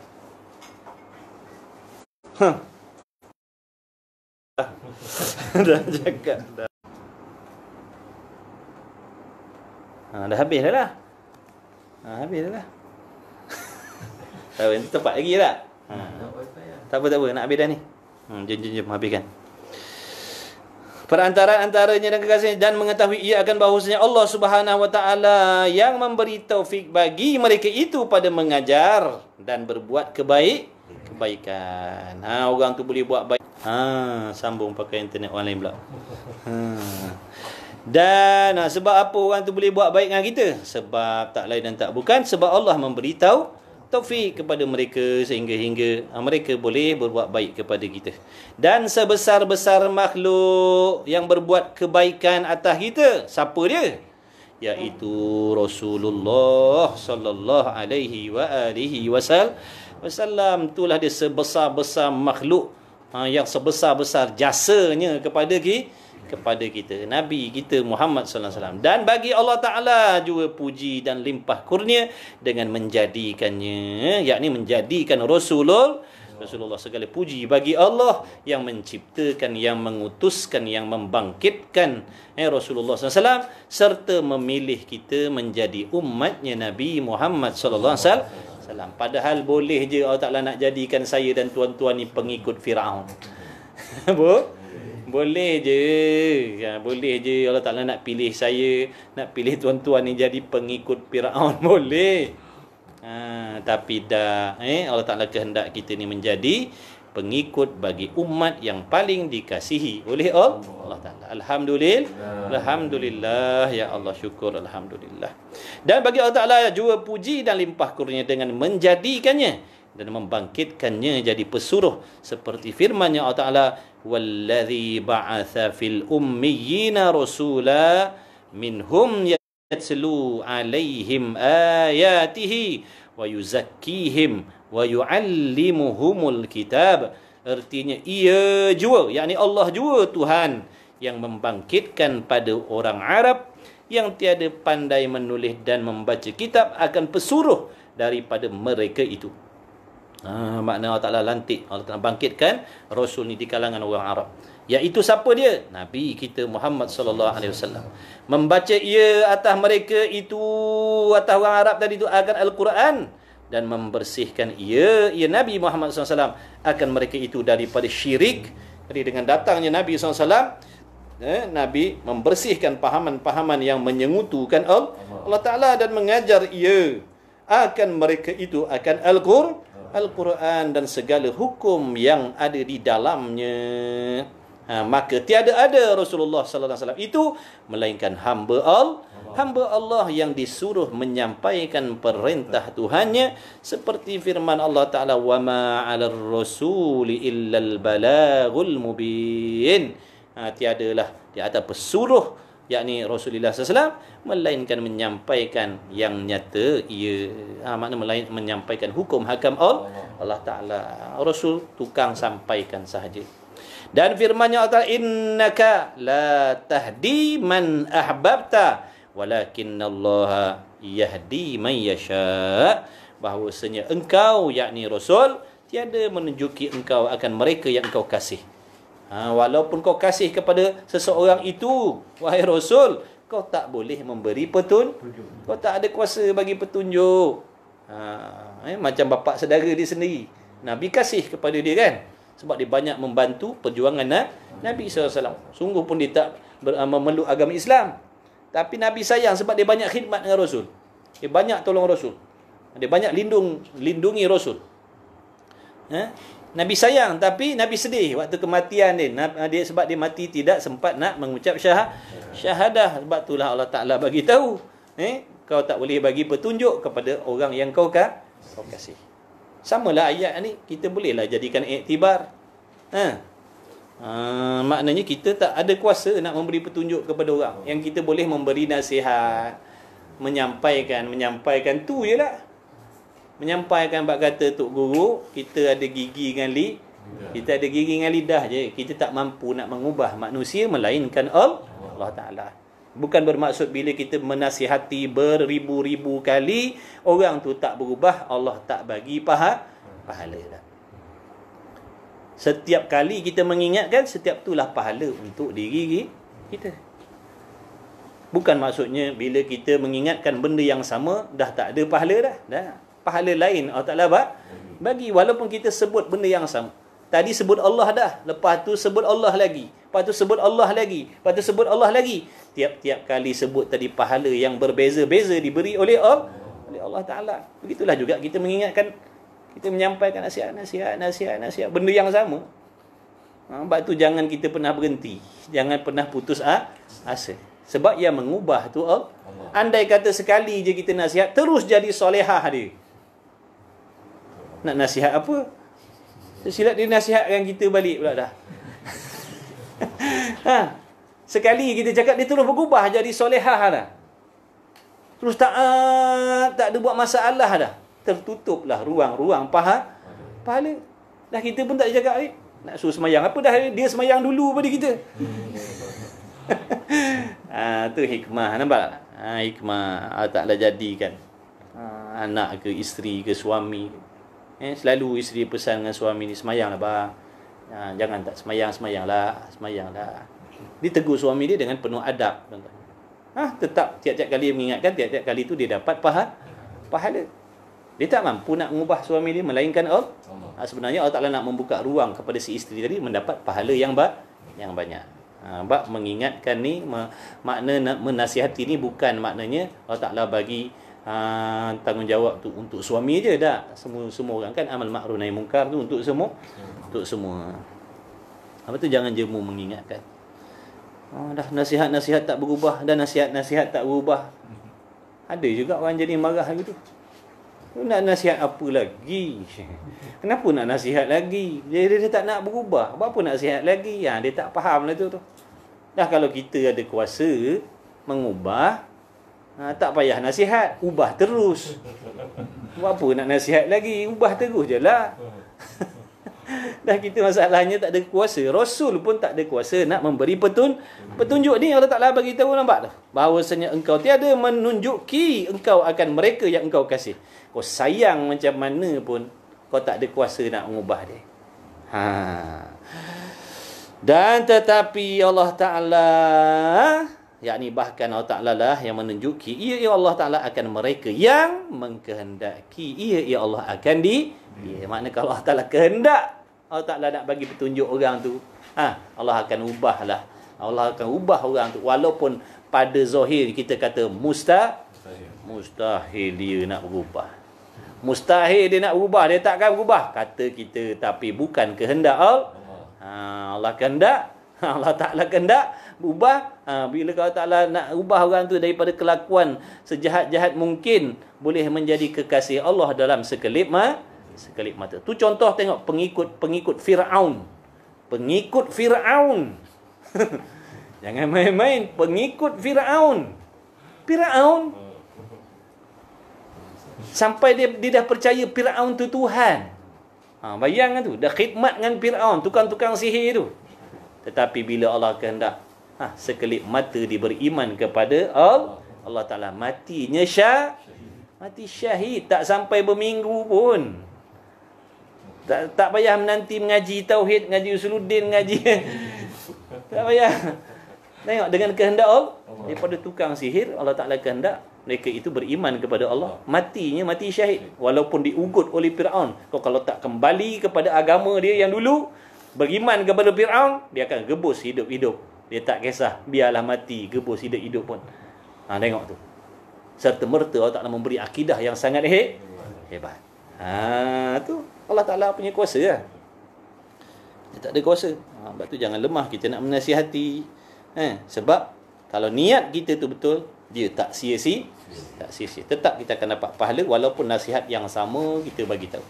Dah cakap dah. Dah habis dah lah. Habis dah lah. Nanti tempat lagi tak? Tak apa, nak habis dah ni. Jom habiskan. Perantaraan-antaranya dan kekasihnya, dan mengetahui ia akan bahawasanya Allah Subhanahu wa taala yang memberi taufik bagi mereka itu pada mengajar dan berbuat kebaikan. Orang tu boleh buat baik. Sambung pakai internet orang lain pula. Dan sebab apa orang tu boleh buat baik dengan kita? Sebab tak lain dan tak bukan sebab Allah memberitahu taufik kepada mereka sehingga mereka boleh berbuat baik kepada kita. Dan sebesar-besar makhluk yang berbuat kebaikan atas kita, siapa dia? Iaitu Rasulullah sallallahu alaihi wa alihi wasallam. Itulah dia sebesar-besar makhluk yang sebesar-besar jasanya kepada kita, Nabi kita Muhammad sallallahu alaihi wasallam. Dan bagi Allah Ta'ala juga puji dan limpah kurnia dengan menjadikannya, yakni menjadikan Rasulullah segala puji bagi Allah yang menciptakan, yang mengutuskan, yang membangkitkan Rasulullah SAW, serta memilih kita menjadi umatnya Nabi Muhammad sallallahu alaihi wasallam. Padahal boleh je Allah Ta'ala nak jadikan saya dan tuan-tuan ni pengikut Firaun. Boleh je Allah Ta'ala nak pilih saya, nak pilih tuan-tuan ni jadi pengikut Firaun, boleh. Tapi dah Allah Ta'ala kehendak kita ni menjadi pengikut bagi umat yang paling dikasihi oleh Allah Ta'ala. Alhamdulillah, ya Allah, syukur, Alhamdulillah. Dan bagi Allah Ta'ala juga puji dan limpah kurnia dengan menjadikannya dan membangkitkannya jadi pesuruh seperti firman-Nya Allah Ta'ala, wallazi ba'atha fil ummiyina rasula minhum yatslu alaihim ayatihi wa yuzakkihim wa yuallimuhumul kitab. Artinya ia jua, yakni Allah jua Tuhan yang membangkitkan pada orang Arab yang tiada pandai menulis dan membaca kitab akan pesuruh daripada mereka itu. Makna Allah Ta'ala lantik, Allah Ta'ala bangkitkan Rasul ni di kalangan orang Arab. Iaitu siapa dia? Nabi kita Muhammad sallallahu alaihi wasallam. Membaca ia atas mereka itu, atas orang Arab tadi itu, akan Al-Quran, dan membersihkan ia Nabi Muhammad SAW akan mereka itu daripada syirik. Jadi dengan datangnya Nabi SAW, Nabi membersihkan pahaman-pahaman yang menyengutukan Allah Ta'ala dan mengajar ia akan mereka itu akan Al-Quran dan segala hukum yang ada di dalamnya. Maka tiada ada Rasulullah sallallahu alaihi wasallam itu melainkan hamba Allah yang disuruh menyampaikan perintah Tuhannya seperti firman Allah Ta'ala, wa ma 'alar rasuli illal balagul mubin. Tiadalah di atas pesuruh, yakni Rasulullah SAW, melainkan menyampaikan yang nyata ia. Makna menyampaikan hukum hakam Allah Ta'ala. Rasul tukang sampaikan sahaja. Dan firman-Nya Allah Ta'ala, innaka la tahdi man ahbabta walakinallaha yahdi man yasha. Bahawasanya engkau, yakni Rasul, tiada menunjuki engkau akan mereka yang engkau kasih. Walaupun kau kasih kepada seseorang itu, wahai Rasul, kau tak boleh memberi petunjuk. Kau tak ada kuasa bagi petunjuk. Macam bapa saudara dia sendiri, Nabi kasih kepada dia kan, sebab dia banyak membantu perjuangan Nabi SAW. Sungguh pun dia tak memeluk agama Islam, tapi Nabi sayang sebab dia banyak khidmat dengan Rasul. Dia banyak tolong Rasul. Dia banyak lindungi Rasul. Nabi sayang, tapi Nabi sedih waktu kematian dia. Sebab dia mati tidak sempat nak mengucap syahadah. Sebab itulah Allah Ta'ala bagi tahu, kau tak boleh bagi petunjuk kepada orang yang kau kasih. Samalah ayat ni, kita bolehlah jadikan iktibar. Maknanya kita tak ada kuasa nak memberi petunjuk kepada orang. Yang kita boleh memberi nasihat, menyampaikan tu je lah. Menyampaikan bab kata Tok Guru, kita ada gigi dengan kita ada gigi dengan lidah je. Kita tak mampu nak mengubah manusia melainkan Allah Ta'ala. Bukan bermaksud bila kita menasihati beribu-ribu kali, orang tu tak berubah, Allah tak bagi pahala dah. Setiap kali kita mengingatkan, setiap itulah pahala untuk diri kita. Bukan maksudnya bila kita mengingatkan benda yang sama, dah tak ada pahala dah. Pahala lain Allah Ta'ala bagi, walaupun kita sebut benda yang sama. Tadi sebut Allah dah, lepas tu sebut Allah lagi, lepas tu sebut Allah lagi, lepas tu sebut Allah lagi. Tiap-tiap kali sebut tadi pahala yang berbeza-beza diberi oleh Allah Ta'ala. Begitulah juga kita mengingatkan, kita menyampaikan nasihat, benda yang sama. Sebab tu jangan kita pernah berhenti, jangan pernah putus asa. Sebab yang mengubah tu Allah. Andai kata sekali je kita nasihat, terus jadi solehah dia. Nak nasihat apa? Silap dia nasihatkan kita balik pula dah. Sekali kita cakap, dia terus berubah jadi solehah dah. Terus tak ada buat masalah dah. Tertutuplah ruang-ruang pahala. Dah kita pun tak cakap nak suruh semayang apa, dah dia semayang dulu pada kita. Tu hikmah, nampak? Hikmah Allah Ta'ala jadikan anak ke isteri ke suami. Selalu isteri pesan dengan suami ni, semayanglah bang. Jangan tak semayanglah. Ditegur suami dia dengan penuh adab. Tetap tiap-tiap kali mengingatkan, tiap-tiap kali tu dia dapat pahala. Dia tak mampu nak mengubah suami dia melainkan Allah. Sebenarnya Allah Ta'ala nak membuka ruang kepada si isteri tadi mendapat pahala yang banyak. Mengingatkan ni, makna nak menasihati ni bukan maknanya Allah Ta'ala bagi tanggungjawab tu untuk suami je tak. Semua orang kan amal makruf nahi mungkar tu untuk semua. Untuk semua. Apa tu jangan jemu mengingatkan. Dah nasihat-nasihat tak berubah, dan nasihat-nasihat tak berubah. Ada juga orang jadi marah gitu. Nak nasihat apa lagi? Kenapa nak nasihat lagi? Dia tak nak berubah. Apa nak nasihat lagi? Dia tak faham lah tu. Dah kalau kita ada kuasa mengubah, tak payah nasihat, ubah terus. Buat apa nak nasihat lagi? Ubah terus je lah. Dah kita masalahnya tak ada kuasa. Rasul pun tak ada kuasa nak memberi petunjuk ni. Allah Ta'ala bagi tahu, nampak tak? Bahawasanya engkau tiada menunjuki engkau akan mereka yang engkau kasih. Kau sayang macam mana pun, kau tak ada kuasa nak mengubah dia. Dan tetapi Allah Ta'ala, yakni bahkan Allah Ta'ala lah yang menunjuki, ia Allah Ta'ala akan mereka yang mengkehendaki. Ia Allah akan makna kalau Allah Ta'ala kehendak, Allah Ta'ala nak bagi petunjuk orang tu, Allah akan ubahlah. Allah akan ubah orang tu. Walaupun pada zahir kita kata mustahil dia nak berubah. Mustahil dia nak berubah, dia takkan berubah, kata kita. Tapi bukan kehendak Allah. Allah kehendak, Allah Ta'ala kehendak berubah. Bila Allah Ta'ala nak ubah orang tu daripada kelakuan sejahat-jahat mungkin, boleh menjadi kekasih Allah dalam sekelip mata. Tu contoh tengok pengikut Fir'aun. Pengikut Fir'aun. Jangan main-main. Pengikut Fir'aun. Sampai dia dah percaya Fir'aun tu Tuhan. Bayangkan tu. Dah khidmat dengan Fir'aun, tukang-tukang sihir tu. Tetapi bila Allah kehendak, sekelip mata dia beriman kepada Allah Ta'ala, matinya mati syahid. Tak sampai berminggu pun. Tak payah menanti mengaji tauhid, mengaji usuluddin, mengaji. Tak payah. Tengok dengan kehendak Allah, daripada tukang sihir, Allah Ta'ala kehendak mereka itu beriman kepada Allah, matinya mati syahid. Walaupun diugut oleh Fir'aun, kalau tak kembali kepada agama dia yang dulu, beriman kepada Fir'aun, dia akan gebus hidup-hidup. Dia tak kisah, biarlah mati, gebus hidup-hidup pun. Tengok tu. Serta merta Allah Ta'ala memberi akidah yang sangat hebat. Tu Allah Ta'ala punya kuasa lah. Dia tak ada kuasa. Sebab tu jangan lemah kita nak menasihati. Sebab kalau niat kita tu betul, dia tak sia-sia. Tetap kita akan dapat pahala walaupun nasihat yang sama kita bagi tahu.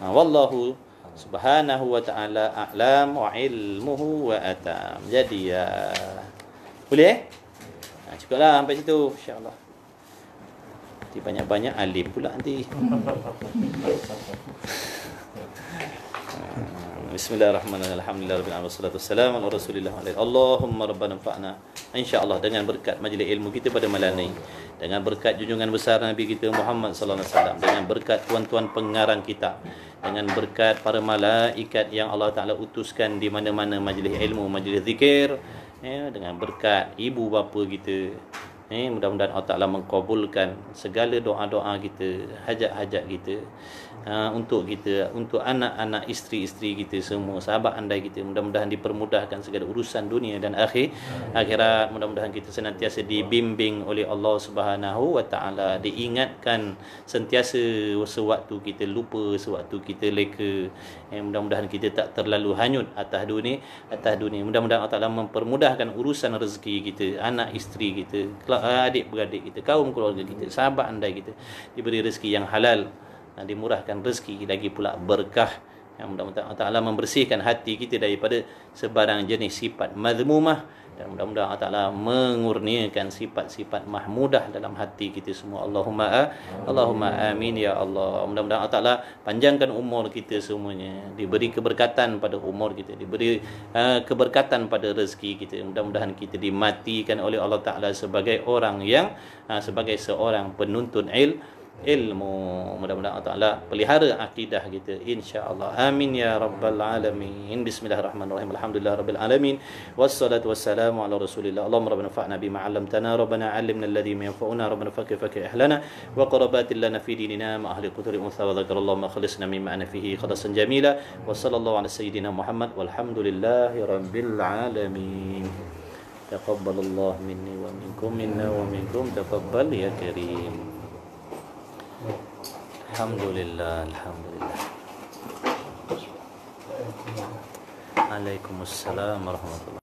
Wallahu subhanahu wa ta'ala a'lam wa ilmuhu wa atam. Jadi boleh cukuplah sampai situ, insya-Allah. Nanti banyak-banyak alim pula nanti. Bismillahirrahmanirrahim. Alhamdulillahirabbil alamin wassalatu wassalamu ala rasulillah Allahumma rabbana fa'na. Insya-Allah dengan berkat majlis ilmu kita pada malam ini, dengan berkat junjungan besar Nabi kita Muhammad sallallahu alaihi wasallam, dengan berkat tuan-tuan pengarang kita, dengan berkat para malaikat yang Allah Ta'ala utuskan di mana-mana majlis ilmu, majlis zikir, dengan berkat ibu bapa kita, mudah-mudahan Allah Ta'ala mengkabulkan segala doa-doa kita, hajat-hajat kita, untuk kita, untuk anak-anak, isteri-isteri kita semua, sahabat andai kita. Mudah-mudahan dipermudahkan segala urusan dunia dan akhirat. Mudah-mudahan kita senantiasa dibimbing oleh Allah Subhanahu wa Ta'ala, diingatkan sentiasa sewaktu kita lupa, sewaktu kita leka. Mudah-mudahan kita tak terlalu hanyut atas dunia. Mudah-mudahan Allah Ta'ala mempermudahkan urusan rezeki kita, anak isteri kita, adik-beradik kita, kaum keluarga kita, sahabat andai kita diberi rezeki yang halal, dimurahkan rezeki, lagi pula berkah. Mudah-mudahan Allah Ta'ala membersihkan hati kita daripada sebarang jenis sifat mazmumah, dan mudah-mudahan Allah Ta'ala mengurniakan sifat-sifat mahmudah dalam hati kita semua. Allahumma amin ya Allah. Mudah-mudahan Allah Ta'ala panjangkan umur kita semuanya, diberi keberkatan pada umur kita, diberi keberkatan pada rezeki kita. Mudah-mudahan kita dimatikan oleh Allah Ta'ala sebagai orang yang sebagai seorang penuntut ilmu. Mudah-mudahan Allah Ta'ala pelihara akidah kita, insya-Allah. Amin ya rabbal alamin. Bismillahirrahmanirrahim. Alhamdulillah rabbil alamin. Wassalatu wassalamu ala rasulillah. Allahumma rabbana fa'na bima 'allamtana, rabbana 'allimna alladhi yanfa'una, rabbana fakir ahlana wa qarabatil lana fi dinina ma ahli qutri unsa wa dzakarallahu ma khalisna mimma ana fihi khalasan jamila. Wa sallallahu ala sayyidina Muhammad walhamdulillahi rabbil alamin. Taqabbalallahu minni wa minkum, minna wa minkum, taqabbal ya karim. Alhamdulillah, alhamdulillah. Waalaikumsalam warahmatullahi